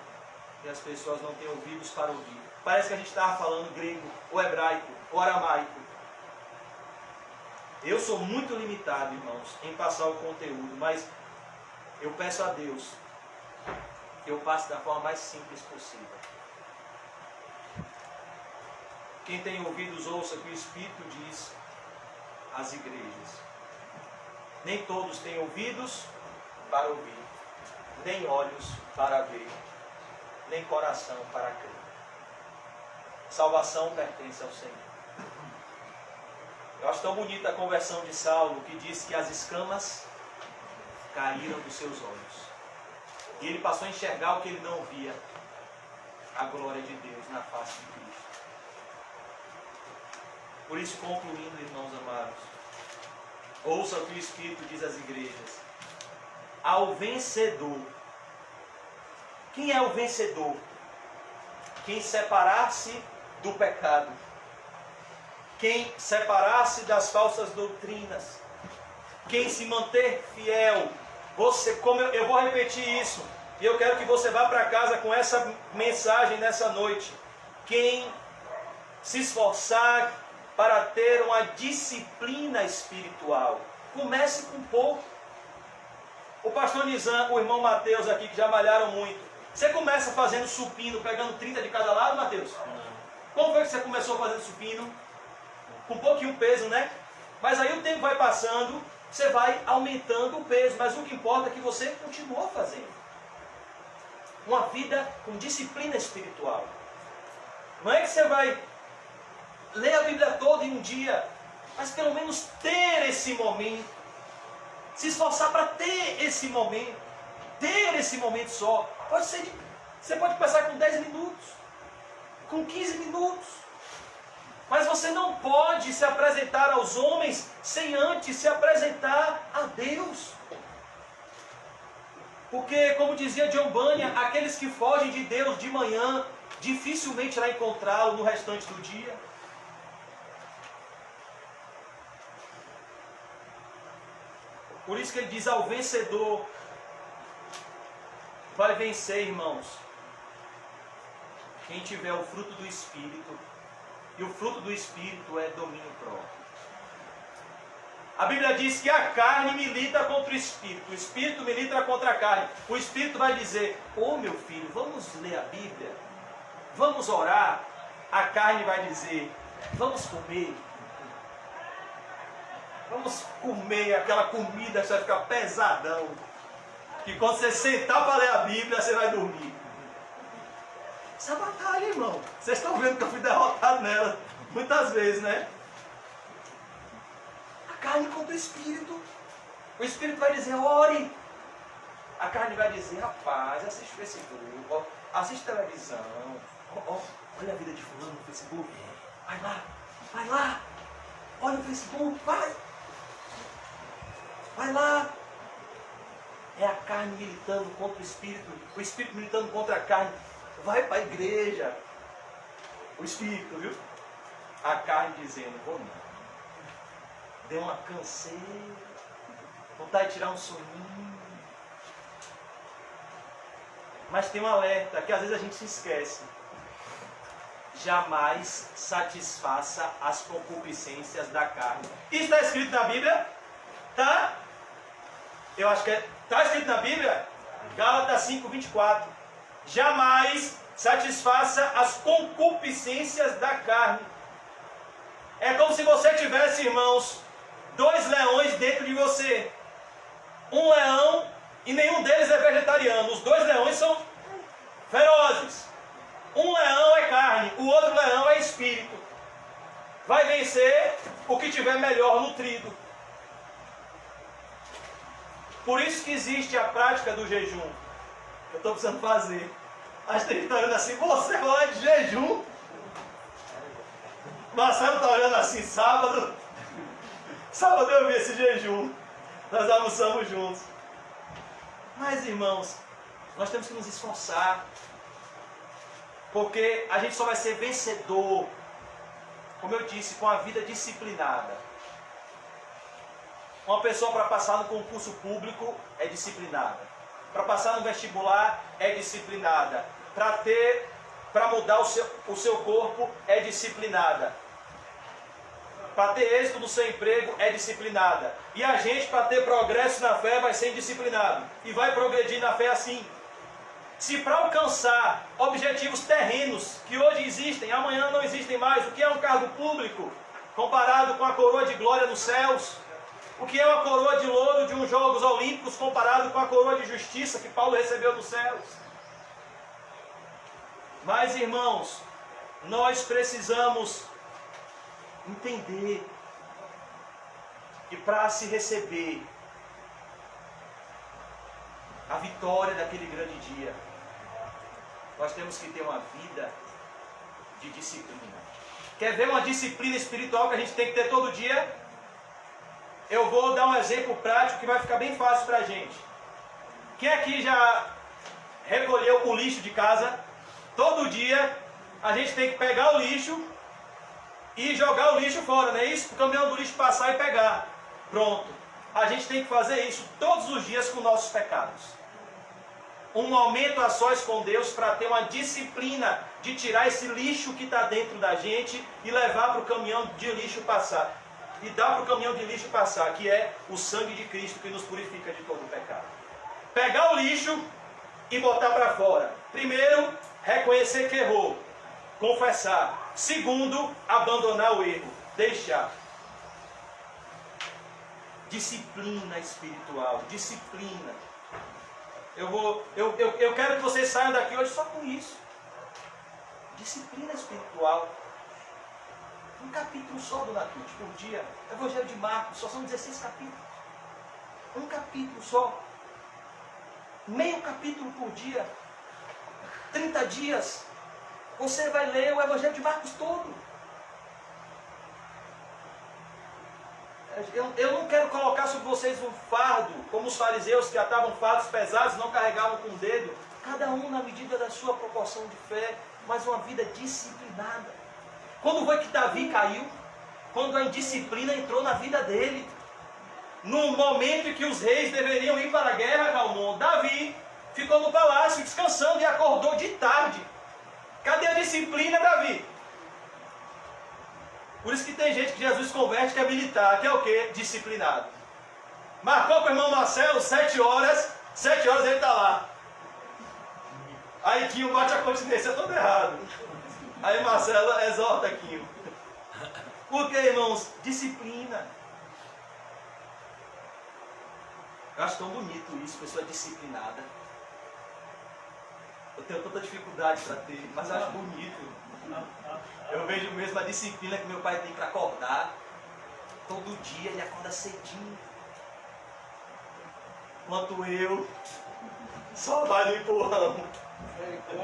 e as pessoas não têm ouvidos para ouvir. Parece que a gente estava falando grego, ou hebraico, ou aramaico. Eu sou muito limitado, irmãos, em passar o conteúdo, mas eu peço a Deus que eu passe da forma mais simples possível. Quem tem ouvidos, ouça o que o Espírito diz às igrejas. Nem todos têm ouvidos para ouvir, nem olhos para ver, nem coração para crer. Salvação pertence ao Senhor. Eu acho tão bonita a conversão de Saulo, que diz que as escamas caíram dos seus olhos. E ele passou a enxergar o que ele não via, a glória de Deus na face de Cristo. Por isso, concluindo, irmãos amados, ouça o que o Espírito diz às igrejas. Ao vencedor. Quem é o vencedor? Quem separar-se do pecado. Quem separar-se das falsas doutrinas, quem se manter fiel. Eu vou repetir isso, e eu quero que você vá para casa com essa mensagem nessa noite. Quem se esforçar para ter uma disciplina espiritual, comece com pouco. O pastor Nizam, o irmão Mateus aqui, que já malharam muito, você começa fazendo supino, pegando 30 de cada lado, Mateus? Como foi que você começou fazendo supino? Com um pouquinho peso, né? Mas aí o tempo vai passando, você vai aumentando o peso, mas o que importa é que você continua fazendo. Uma vida com disciplina espiritual. Não é que você vai ler a Bíblia toda em um dia, mas pelo menos ter esse momento. Se esforçar para ter esse momento só. Você pode começar com 10 minutos, com 15 minutos. Mas você não pode se apresentar aos homens sem antes se apresentar a Deus. Porque, como dizia John Bunyan, aqueles que fogem de Deus de manhã, dificilmente irá encontrá-lo no restante do dia. Por isso que ele diz ao vencedor, vai vencer, irmãos, quem tiver o fruto do Espírito. E o fruto do Espírito é domínio próprio. A Bíblia diz que a carne milita contra o Espírito milita contra a carne. O Espírito vai dizer: ô meu filho, vamos ler a Bíblia, vamos orar. A carne vai dizer: vamos comer. Vamos comer aquela comida que você vai ficar pesadão. Que quando você sentar para ler a Bíblia, você vai dormir. Essa batalha, irmão. Vocês estão vendo que eu fui derrotado nela muitas vezes, né? A carne contra o Espírito. O Espírito vai dizer: ore. A carne vai dizer: rapaz, assiste Facebook, assiste televisão, olha a vida de fulano no Facebook. Vai lá. Olha o Facebook, vai lá. É a carne militando contra o Espírito militando contra a carne. Vai para a igreja. O Espírito, viu? A carne dizendo: vou não. Deu uma canseira. Vontade de tirar um soninho. Mas tem um alerta que às vezes a gente se esquece. Jamais satisfaça as concupiscências da carne. Isso está escrito na Bíblia? Tá? Eu acho que está escrito na Bíblia? Gálatas 5:24. Jamais satisfaça as concupiscências da carne. É como se você tivesse, irmãos, 2 leões dentro de você. Um leão e nenhum deles é vegetariano. Os 2 leões são ferozes. Um leão é carne, o outro leão é espírito. Vai vencer o que tiver melhor nutrido. Por isso que existe a prática do jejum. Eu estou precisando fazer. As três estão olhando assim, você vai de jejum. Marcelo está olhando assim, sábado. Sábado eu vi esse jejum. Nós almoçamos juntos. Mas, irmãos, nós temos que nos esforçar. Porque a gente só vai ser vencedor, como eu disse, com a vida disciplinada. Uma pessoa para passar no concurso público é disciplinada. Para passar no vestibular é disciplinada. Para mudar o seu corpo é disciplinada. Para ter êxito no seu emprego é disciplinada. E a gente, para ter progresso na fé, vai ser disciplinado. E vai progredir na fé assim. Se para alcançar objetivos terrenos que hoje existem, amanhã não existem mais, o que é um cargo público comparado com a coroa de glória nos céus? O que é uma coroa de louro de uns Jogos Olímpicos comparado com a coroa de justiça que Paulo recebeu dos céus? Mas, irmãos, nós precisamos entender que para se receber a vitória daquele grande dia, nós temos que ter uma vida de disciplina. Quer ver uma disciplina espiritual que a gente tem que ter todo dia? Eu vou dar um exemplo prático que vai ficar bem fácil para a gente. Quem aqui já recolheu o lixo de casa? Todo dia a gente tem que pegar o lixo e jogar o lixo fora, não é isso? O caminhão do lixo passar e pegar. Pronto. A gente tem que fazer isso todos os dias com nossos pecados. Um momento a sós com Deus para ter uma disciplina de tirar esse lixo que está dentro da gente e levar para o caminhão de lixo passar. E dar para o caminhão de lixo passar, que é o sangue de Cristo que nos purifica de todo o pecado. Pegar o lixo e botar para fora. Primeiro, reconhecer que errou. Confessar. Segundo, abandonar o erro. Deixar. Disciplina espiritual. Disciplina. Eu quero que vocês saiam daqui hoje só com isso. Disciplina espiritual. Um capítulo só do Natute por dia. Evangelho de Marcos, só são 16 capítulos. Um capítulo só. Meio capítulo por dia. 30 dias. Você vai ler o Evangelho de Marcos todo. Eu não quero colocar sobre vocês um fardo, como os fariseus que atavam fardos pesados, não carregavam com o dedo. Cada um na medida da sua proporção de fé, mas uma vida disciplinada. Quando foi que Davi caiu? Quando a indisciplina entrou na vida dele. No momento em que os reis deveriam ir para a guerra, Calmon, Davi ficou no palácio descansando e acordou de tarde. Cadê a disciplina, Davi? Por isso que tem gente que Jesus converte que é militar, que é o quê? Disciplinado. Marcou com o irmão Marcelo, 7 horas ele está lá. Aí Quinho bate a continência todo errado. Aí Marcelo exorta Quinho. Por que, irmãos? Disciplina. Eu acho tão bonito isso, pessoa disciplinada. Eu tenho tanta dificuldade para ter, mas eu acho bonito. Eu vejo mesmo a disciplina que meu pai tem para acordar. Todo dia ele acorda cedinho. Enquanto eu só vai no empurrão.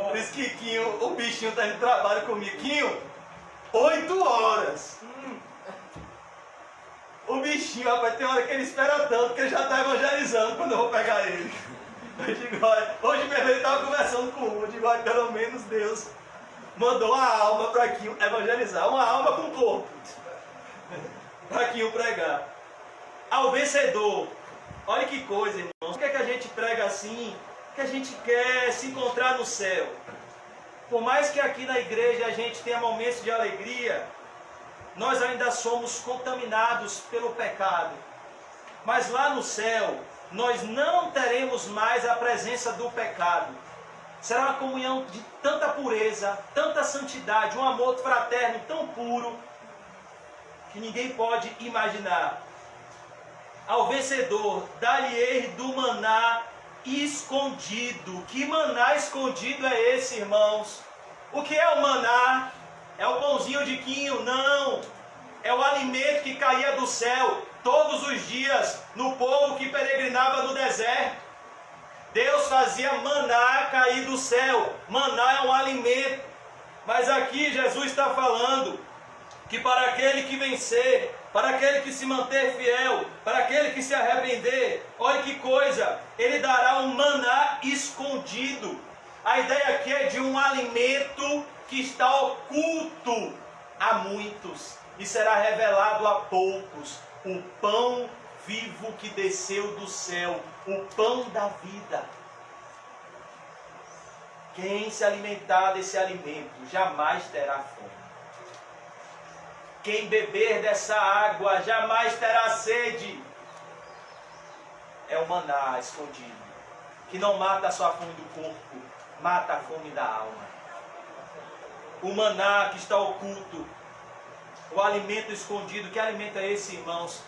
Por isso que Quinho, o bichinho está indo trabalho comigo. Quinho, 8 horas. O bichinho, rapaz, tem hora que ele espera tanto que ele já está evangelizando quando eu vou pegar ele. Eu digo, olha, hoje mesmo ele estava conversando com um. Eu digo, olha, pelo menos Deus mandou uma alma para Quinho evangelizar. Uma alma com corpo. Para Quinho pregar. Ao vencedor. Olha que coisa, irmãos. Por que é que a gente prega assim? Que a gente quer se encontrar no céu. Por mais que aqui na igreja a gente tenha momentos de alegria, nós ainda somos contaminados pelo pecado. Mas lá no céu, nós não teremos mais a presença do pecado. Será uma comunhão de tanta pureza, tanta santidade, um amor fraterno tão puro, que ninguém pode imaginar. Ao vencedor, dar-lhe-ei do maná escondido. Que maná escondido é esse, irmãos? O que é o maná? É o pãozinho de quinho? Não. É o alimento que caía do céu todos os dias no povo que peregrinava no deserto. Deus fazia maná cair do céu. Maná é um alimento. Mas aqui Jesus está falando que para aquele que vencer, para aquele que se manter fiel, para aquele que se arrepender, olha que coisa, ele dará um maná escondido. A ideia aqui é de um alimento que está oculto a muitos e será revelado a poucos. O pão vivo que desceu do céu, o pão da vida. Quem se alimentar desse alimento jamais terá fome. Quem beber dessa água jamais terá sede. É o maná escondido, que não mata só a fome do corpo, mata a fome da alma. O maná que está oculto, o alimento escondido. Que alimento é esse, irmãos?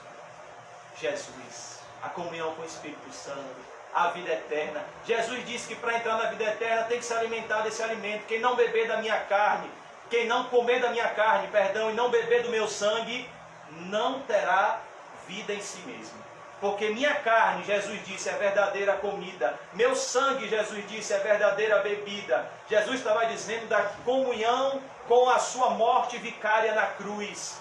Jesus, a comunhão com o Espírito Santo, a vida eterna. Jesus disse que para entrar na vida eterna tem que se alimentar desse alimento. Quem não beber da minha carne, quem não comer da minha carne, e não beber do meu sangue, não terá vida em si mesmo. Porque minha carne, Jesus disse, é verdadeira comida. Meu sangue, Jesus disse, é verdadeira bebida. Jesus estava dizendo da comunhão com a sua morte vicária na cruz.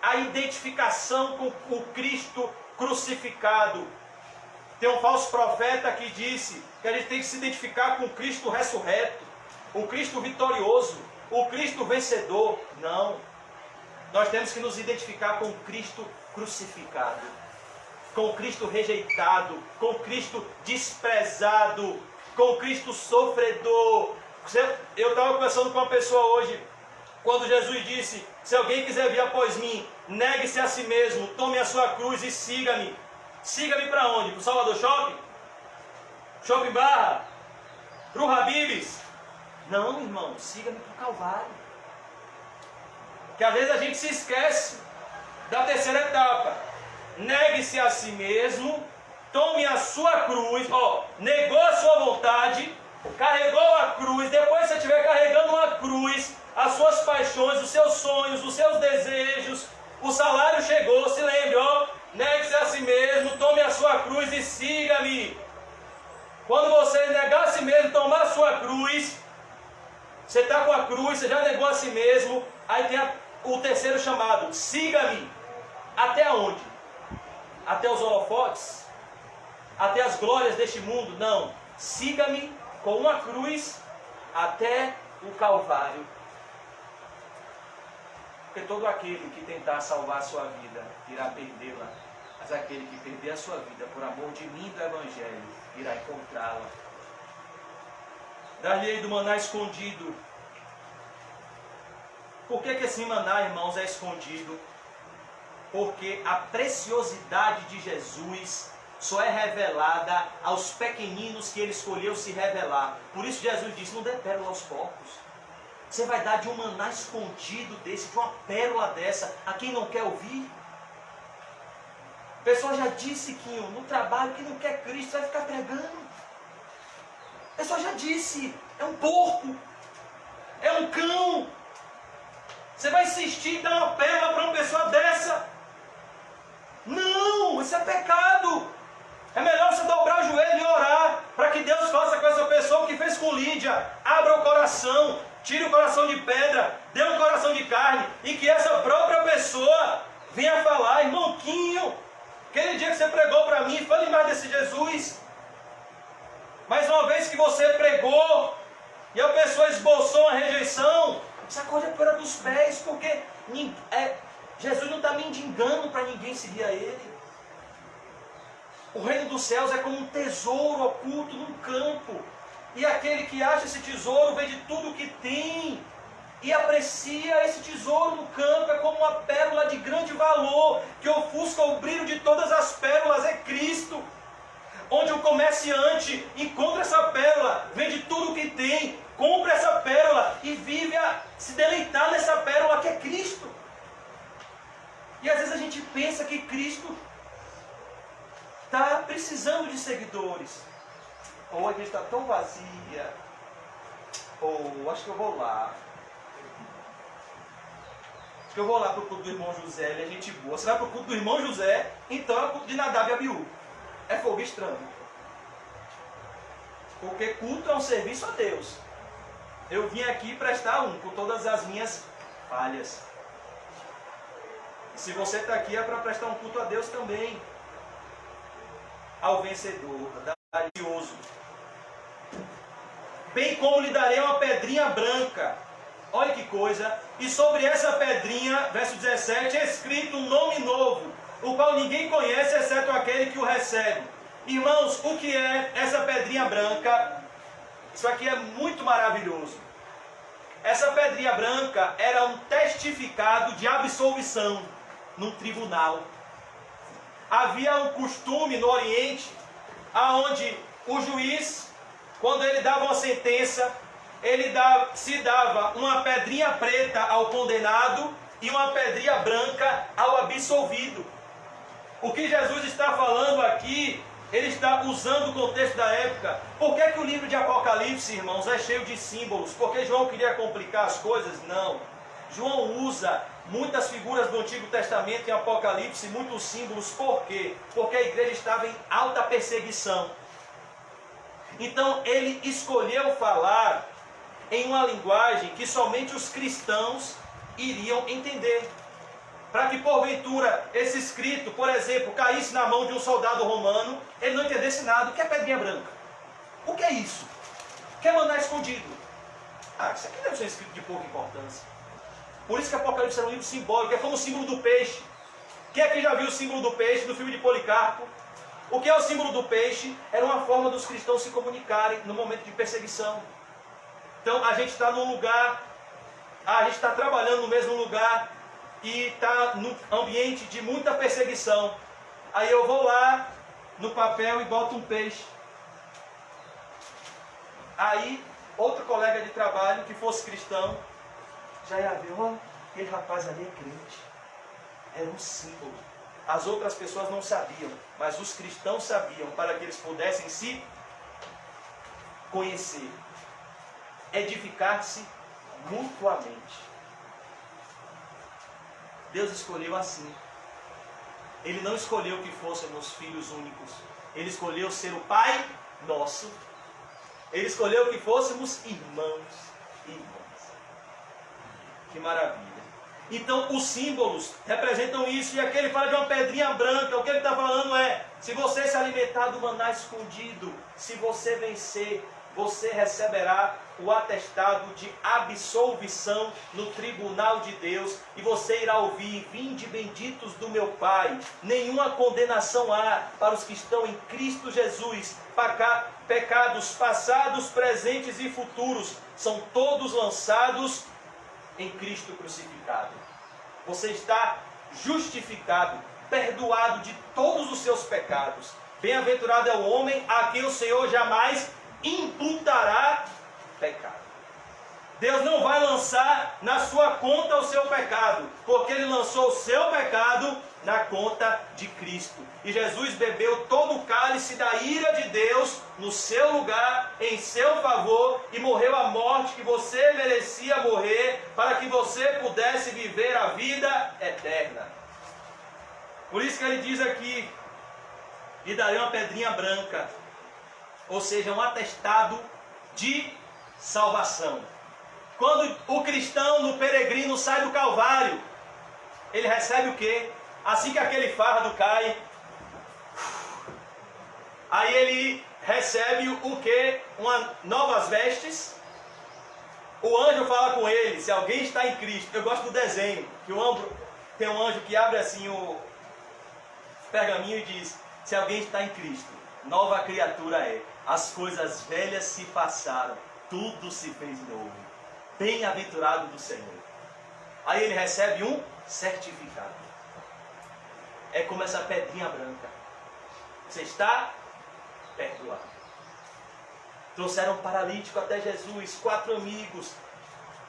A identificação com o Cristo crucificado. Tem um falso profeta que disse que a gente tem que se identificar com o Cristo ressurreto, o Cristo vitorioso, o Cristo vencedor. Não. Nós temos que nos identificar com o Cristo crucificado, com o Cristo rejeitado, com o Cristo desprezado, com o Cristo sofredor. Eu estava conversando com uma pessoa hoje, quando Jesus disse: se alguém quiser vir após mim, negue-se a si mesmo, tome a sua cruz e siga-me. Siga-me para onde? Para o Salvador Shopping? Shopping Barra? Para o Habib's? Não, irmão, siga-me para o Calvário. Que às vezes a gente se esquece da terceira etapa. Negue-se a si mesmo, tome a sua cruz, negou a sua vontade, carregou a cruz. Depois que você estiver carregando uma cruz, as suas paixões, os seus sonhos, os seus desejos, o salário chegou, se lembre, negue-se a si mesmo, tome a sua cruz e siga-me. Quando você negar a si mesmo, tomar a sua cruz, você está com a cruz, você já negou a si mesmo, aí tem o terceiro chamado: siga-me. Até onde? Até os holofotes? Até as glórias deste mundo? Não. Siga-me com uma cruz até o Calvário. Porque todo aquele que tentar salvar a sua vida irá perdê-la. Mas aquele que perder a sua vida por amor de mim e do Evangelho irá encontrá-la. Dar-lhe-ei do maná escondido. Por que esse maná, irmãos, é escondido? Porque a preciosidade de Jesus só é revelada aos pequeninos que ele escolheu se revelar. Por isso Jesus disse: não dê pérola aos porcos. Você vai dar de um maná escondido desse, de uma pérola dessa, a quem não quer ouvir? A pessoa já disse que no trabalho que não quer Cristo vai ficar pregando. A pessoa já disse: é um porco, é um cão. Você vai insistir em dar uma pérola para uma pessoa dessa? Não, isso é pecado. É melhor você dobrar o joelho e orar para que Deus faça com essa pessoa o que fez com Lídia. Abra o coração, tire o coração de pedra, dê um coração de carne, e que essa própria pessoa venha falar: irmãoquinho, aquele dia que você pregou para mim, fale mais desse Jesus. Mas uma vez que você pregou e a pessoa esboçou uma rejeição, sacode a poeira dos pés, porque Jesus não está mendigando para ninguém seguir a Ele. O reino dos céus é como um tesouro oculto num campo. E aquele que acha esse tesouro vende tudo o que tem e aprecia esse tesouro no campo. É como uma pérola de grande valor, que ofusca o brilho de todas as pérolas. É Cristo. Onde o comerciante encontra essa pérola, vende tudo o que tem, compra essa pérola e vive a se deleitar nessa pérola que é Cristo. E às vezes a gente pensa que Cristo está precisando de seguidores. Ou a igreja está tão vazia. Ou acho que eu vou lá. Acho que eu vou lá para o culto do irmão José, ele é gente boa. Você vai para o culto do irmão José, então é o culto de Nadab e Abiú. É fogo estranho. Porque culto é um serviço a Deus. Eu vim aqui prestar um, com todas as minhas falhas. E se você está aqui é para prestar um culto a Deus também. Ao vencedor, valioso. Bem como lhe darei uma pedrinha branca. Olha que coisa. E sobre essa pedrinha, verso 17, é escrito um nome novo, o qual ninguém conhece, exceto aquele que o recebe. Irmãos, o que é essa pedrinha branca? Isso aqui é muito maravilhoso. Essa pedrinha branca era um testificado de absolvição num tribunal. Havia um costume no Oriente, aonde o juiz, quando ele dava uma sentença, se dava uma pedrinha preta ao condenado e uma pedrinha branca ao absolvido. O que Jesus está falando aqui, ele está usando o contexto da época. Por que que o livro de Apocalipse, irmãos, é cheio de símbolos? Porque João queria complicar as coisas? Não. João usa muitas figuras do Antigo Testamento em Apocalipse, muitos símbolos. Por quê? Porque a igreja estava em alta perseguição. Então ele escolheu falar em uma linguagem que somente os cristãos iriam entender. Para que porventura esse escrito, por exemplo, caísse na mão de um soldado romano, ele não entendesse nada. O que é pedrinha branca? O que é isso? O que é maná escondido? Isso aqui deve ser um escrito de pouca importância. Por isso que Apocalipse é um livro simbólico, é como o símbolo do peixe. Quem aqui já viu o símbolo do peixe no filme de Policarpo? O que é o símbolo do peixe? Era uma forma dos cristãos se comunicarem no momento de perseguição. Então a gente está num lugar, a gente está trabalhando no mesmo lugar e está num ambiente de muita perseguição. Aí eu vou lá no papel e boto um peixe. Aí outro colega de trabalho que fosse cristão já ia ver, aquele rapaz ali é crente. Era um símbolo. As outras pessoas não sabiam, mas os cristãos sabiam, para que eles pudessem se conhecer, edificar-se mutuamente. Deus escolheu assim. Ele não escolheu que fôssemos filhos únicos. Ele escolheu ser o Pai nosso. Ele escolheu que fôssemos irmãos e irmãs. Que maravilha. Então os símbolos representam isso. E aqui ele fala de uma pedrinha branca. O que ele está falando é: se você se alimentar do maná escondido, se você vencer, você receberá o atestado de absolvição no tribunal de Deus. E você irá ouvir: vinde benditos do meu Pai. Nenhuma condenação há para os que estão em Cristo Jesus. Pecados passados, presentes e futuros são todos lançados em Cristo crucificado. Você está justificado, perdoado de todos os seus pecados. Bem-aventurado é o homem a quem o Senhor jamais imputará pecado. Deus não vai lançar na sua conta o seu pecado, porque Ele lançou o seu pecado na conta de Cristo. E Jesus bebeu todo o cálice da ira de Deus no seu lugar, em seu favor, e morreu a morte que você merecia morrer, para que você pudesse viver a vida eterna. Por isso que ele diz aqui: lhe darei uma pedrinha branca, ou seja, um atestado de salvação. Quando o cristão, no peregrino, sai do Calvário, ele recebe o quê? Assim que aquele fardo cai, aí ele recebe o quê? Novas vestes. O anjo fala com ele: se alguém está em Cristo. Eu gosto do desenho, que tem um anjo que abre assim o pergaminho e diz: se alguém está em Cristo, nova criatura é. As coisas velhas se passaram, tudo se fez novo. Bem-aventurado do Senhor. Aí ele recebe um certificado. É como essa pedrinha branca. Você está perdoado. Trouxeram um paralítico até Jesus, 4 amigos.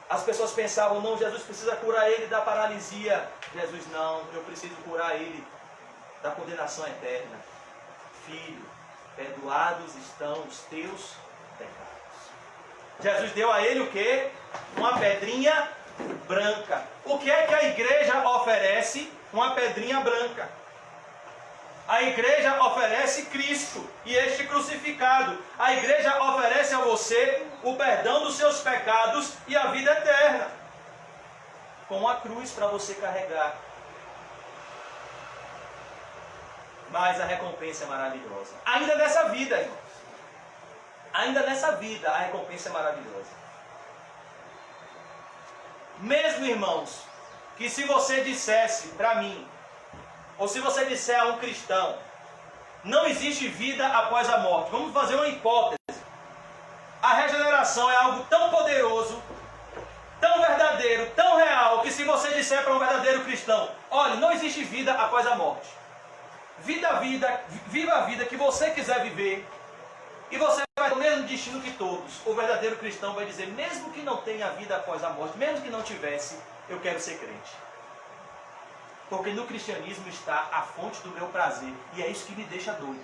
As pessoas pensavam, não, Jesus precisa curar ele da paralisia. Jesus, não, eu preciso curar ele da condenação eterna. Filho, perdoados estão os teus pecados. Jesus deu a ele o quê? Uma pedrinha branca. O que é que a igreja oferece? Uma pedrinha branca. A igreja oferece Cristo e este crucificado. A igreja oferece a você o perdão dos seus pecados e a vida eterna. Com a cruz para você carregar. Mas a recompensa é maravilhosa. Ainda nessa vida, irmãos. Ainda nessa vida a recompensa é maravilhosa. Mesmo, irmãos, que se você dissesse para mim, ou se você disser a um cristão, não existe vida após a morte. Vamos fazer uma hipótese. A regeneração é algo tão poderoso, tão verdadeiro, tão real, que se você disser para um verdadeiro cristão, olha, não existe vida após a morte. Viva a vida que você quiser viver, e você vai ter o mesmo destino que todos. O verdadeiro cristão vai dizer, mesmo que não tenha vida após a morte, mesmo que não tivesse, eu quero ser crente. Porque no cristianismo está a fonte do meu prazer. E é isso que me deixa doido.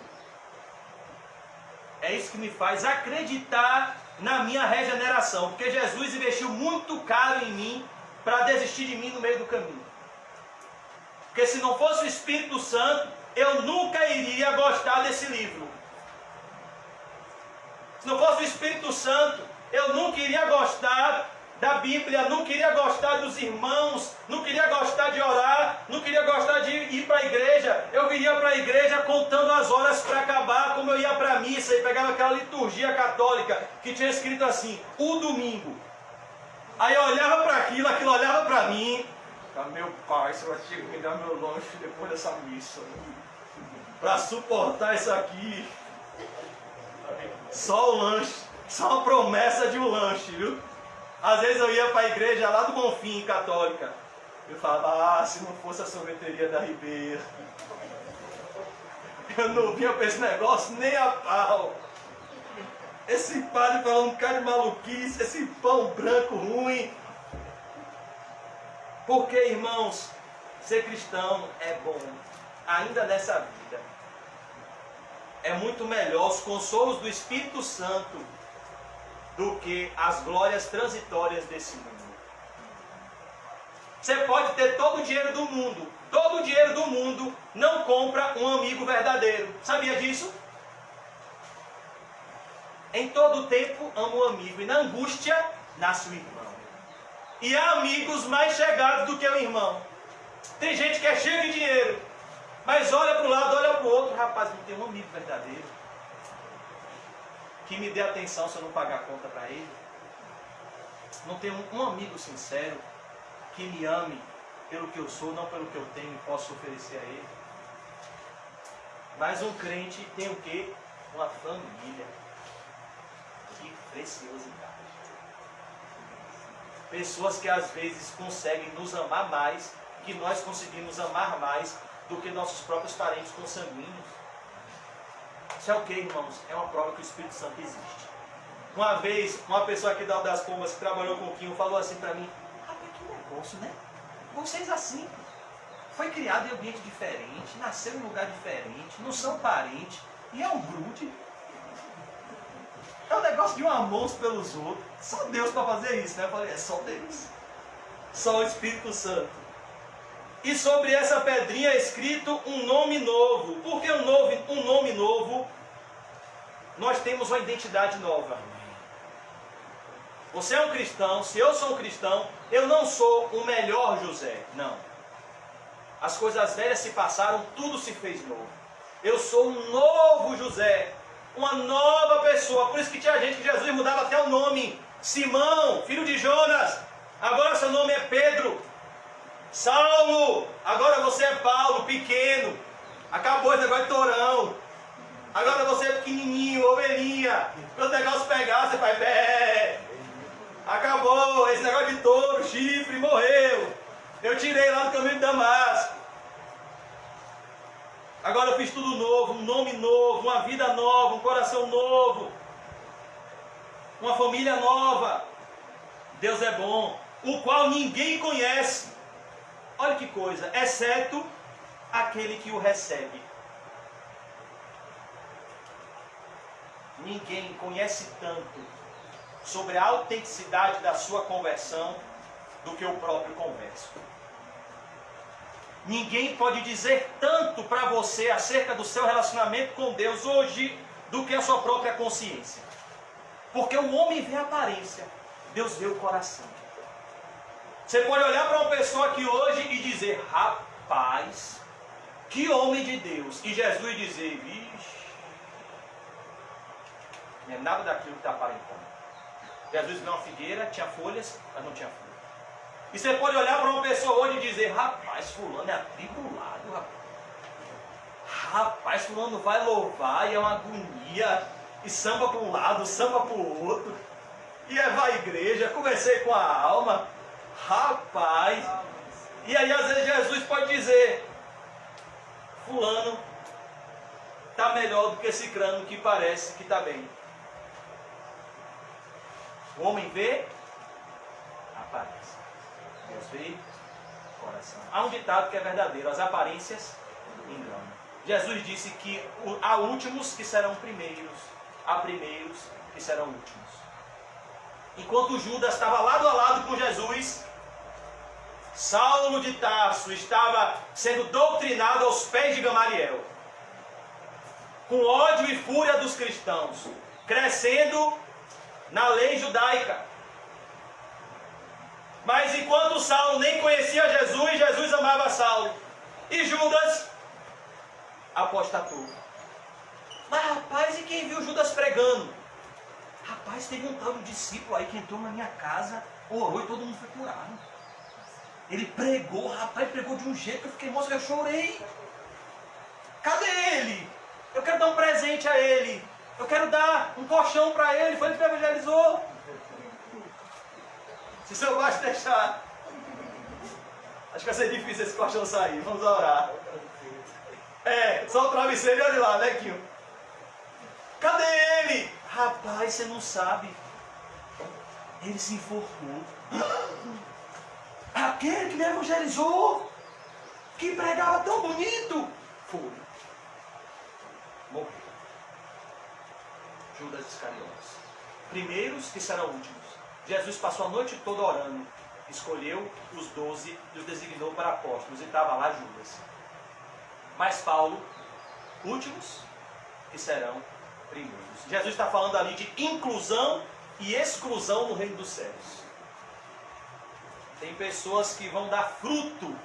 É isso que me faz acreditar na minha regeneração. Porque Jesus investiu muito caro em mim para desistir de mim no meio do caminho. Porque se não fosse o Espírito Santo, eu nunca iria gostar desse livro. Se não fosse o Espírito Santo, eu nunca iria gostar da Bíblia, não queria gostar dos irmãos, não queria gostar de orar, não queria gostar de ir para a igreja. Eu viria para a igreja contando as horas para acabar, como eu ia para a missa e pegava aquela liturgia católica que tinha escrito assim, o domingo. Aí eu olhava para aquilo olhava para mim. Meu pai, você vai ter que me dar meu lanche depois dessa missa. Para suportar isso aqui. Só o lanche, só uma promessa de um lanche, viu? Às vezes eu ia para a igreja lá do Bonfim, católica. Eu falava, se não fosse a sorveteria da Ribeira. Eu não vinha para esse negócio nem a pau. Esse padre falando um bocado de maluquice, esse pão branco ruim. Porque, irmãos, ser cristão é bom. Ainda nessa vida. É muito melhor os consolos do Espírito Santo do que as glórias transitórias desse mundo. Você pode ter todo o dinheiro do mundo. Todo o dinheiro do mundo não compra um amigo verdadeiro. Sabia disso? Em todo tempo amo o amigo, e na angústia nasce o irmão. E há amigos mais chegados do que o irmão. Tem gente que é cheia de dinheiro, mas olha para um lado, olha para o outro. Rapaz, não tem um amigo verdadeiro que me dê atenção se eu não pagar a conta para ele. Não tem um amigo sincero que me ame pelo que eu sou, não pelo que eu tenho e posso oferecer a ele. Mas um crente tem o quê? Uma família. Que preciosidade. Pessoas que às vezes conseguem nos amar mais, que nós conseguimos amar mais do que nossos próprios parentes consanguíneos. Isso é o que, irmãos? É uma prova que o Espírito Santo existe. Uma vez, uma pessoa aqui da das Pombas que trabalhou com o Quinho falou assim para mim, rapaz, que negócio, né? Vocês assim, foi criado em ambiente diferente, nasceu em lugar diferente, não são parentes, e é um grude. É um negócio de um amor uns pelos outros. Só Deus para fazer isso, né? Eu falei, é só Deus. Só o Espírito Santo. E sobre essa pedrinha é escrito um nome novo. Por que um nome novo? Nós temos uma identidade nova. Você é um cristão, se eu sou um cristão, eu não sou o melhor José. Não. As coisas velhas se passaram, tudo se fez novo. Eu sou um novo José. Uma nova pessoa. Por isso que tinha gente que Jesus mudava até o nome. Simão, filho de Jonas. Agora seu nome é Pedro. Saulo, agora você é Paulo, pequeno. Acabou esse negócio de tourão. Agora você é pequenininho, ovelhinha. Quando o negócio pegar, você faz bé. Acabou esse negócio de touro, chifre, morreu. Eu tirei lá do caminho de Damasco. Agora eu fiz tudo novo, um nome novo, uma vida nova, um coração novo. Uma família nova. Deus é bom, o qual ninguém conhece. Olha que coisa, exceto aquele que o recebe. Ninguém conhece tanto sobre a autenticidade da sua conversão do que o próprio converso. Ninguém pode dizer tanto para você acerca do seu relacionamento com Deus hoje do que a sua própria consciência. Porque o homem vê a aparência, Deus vê o coração. Você pode olhar para uma pessoa aqui hoje e dizer, rapaz, que homem de Deus. E Jesus dizer, vixe, não é nada daquilo que está aparentando. Jesus viu uma figueira, tinha folhas, mas não tinha folhas. E você pode olhar para uma pessoa hoje e dizer, rapaz, fulano é atribulado, rapaz. Rapaz, fulano vai louvar e é uma agonia. E samba para um lado, samba para o outro. E vai à igreja, conversei com a alma. Rapaz. E aí às vezes Jesus pode dizer, fulano está melhor do que esse crânio que parece que está bem. O homem vê aparência. Deus vê coração. Há um ditado que é verdadeiro, as aparências enganam. Jesus disse que há últimos que serão primeiros, há primeiros que serão últimos. Enquanto Judas estava lado a lado com Jesus, Saulo de Tarso estava sendo doutrinado aos pés de Gamaliel, com ódio e fúria dos cristãos, crescendo na lei judaica. Mas enquanto Saulo nem conhecia Jesus, Jesus amava Saulo. E Judas apostatou. Mas rapaz, e quem viu Judas pregando? Rapaz, teve um tal de discípulo aí que entrou na minha casa, orou e todo mundo foi curado. Ele pregou, rapaz, pregou de um jeito que eu fiquei, moça, eu chorei. Cadê ele? Eu quero dar um presente a ele. Eu quero dar um colchão para ele. Foi ele que evangelizou. Se o senhor gosta de deixar, acho que vai ser difícil esse colchão sair. Vamos orar. Só o travesseiro e olha lá, né, Quinho? Cadê ele? Rapaz, você não sabe. Ele se enforcou. Aquele que me evangelizou, que pregava tão bonito, foi. Morreu. Judas Iscariotes. Primeiros que serão últimos. Jesus passou a noite toda orando. Escolheu os 12 e os designou para apóstolos. E estava lá Judas. Mas Paulo, últimos que serão primeiros. Jesus está falando ali de inclusão e exclusão no reino dos céus. Tem pessoas que vão dar fruto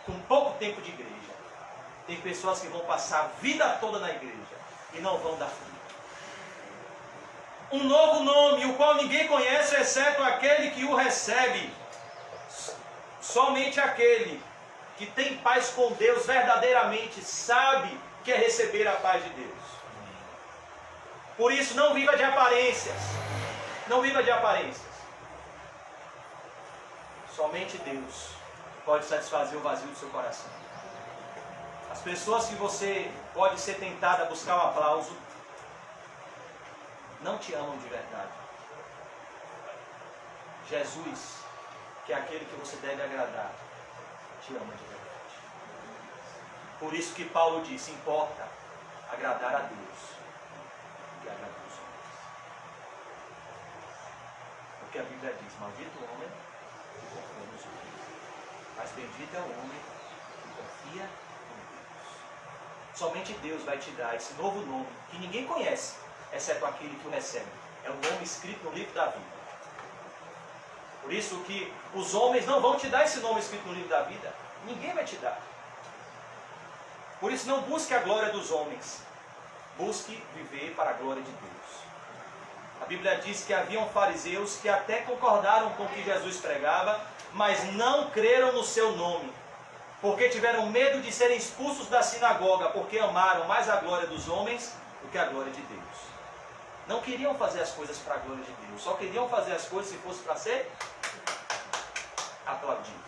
com pouco tempo de igreja. Tem pessoas que vão passar a vida toda na igreja e não vão dar fruto. Um novo nome, o qual ninguém conhece, exceto aquele que o recebe. Somente aquele que tem paz com Deus verdadeiramente sabe que é receber a paz de Deus. Por isso, não viva de aparências. Não viva de aparências. Somente Deus pode satisfazer o vazio do seu coração. As pessoas que você pode ser tentada a buscar um aplauso, não te amam de verdade. Jesus, que é aquele que você deve agradar, te ama de verdade. Por isso que Paulo disse, importa agradar a Deus do que agradar os homens. Porque a Bíblia diz, maldito o homem que confia nos homens, mas bendito é o homem que confia em Deus. Somente Deus vai te dar esse novo nome, que ninguém conhece, exceto aquele que o recebe. É o nome escrito no livro da vida. Por isso que os homens não vão te dar esse nome escrito no livro da vida. Ninguém vai te dar. Por isso não busque a glória dos homens. Busque viver para a glória de Deus. A Bíblia diz que haviam fariseus que até concordaram com o que Jesus pregava, mas não creram no seu nome. Porque tiveram medo de serem expulsos da sinagoga, porque amaram mais a glória dos homens do que a glória de Deus. Não queriam fazer as coisas para a glória de Deus. Só queriam fazer as coisas se fosse para ser aplaudido.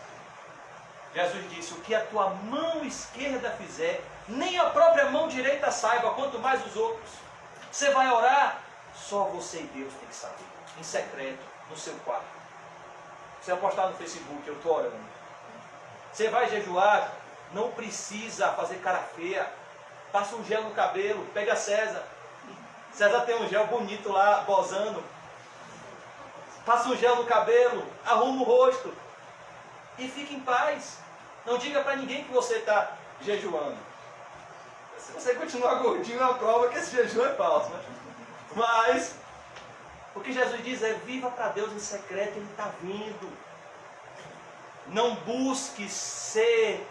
Jesus disse, o que a tua mão esquerda fizer, nem a própria mão direita saiba, quanto mais os outros. Você vai orar, só você e Deus tem que saber. Em secreto, no seu quarto. Você vai postar no Facebook, eu estou orando. Você vai jejuar, não precisa fazer cara feia. Passa um gel no cabelo, pega César. César tem um gel bonito lá, bozando. Passa um gel no cabelo, arruma o rosto e fique em paz. Não diga para ninguém que você está jejuando. Se você continuar gordinho, é uma prova que esse jejum é falso, né? Mas o que Jesus diz é: viva para Deus em secreto, Ele está vindo. Não busque ser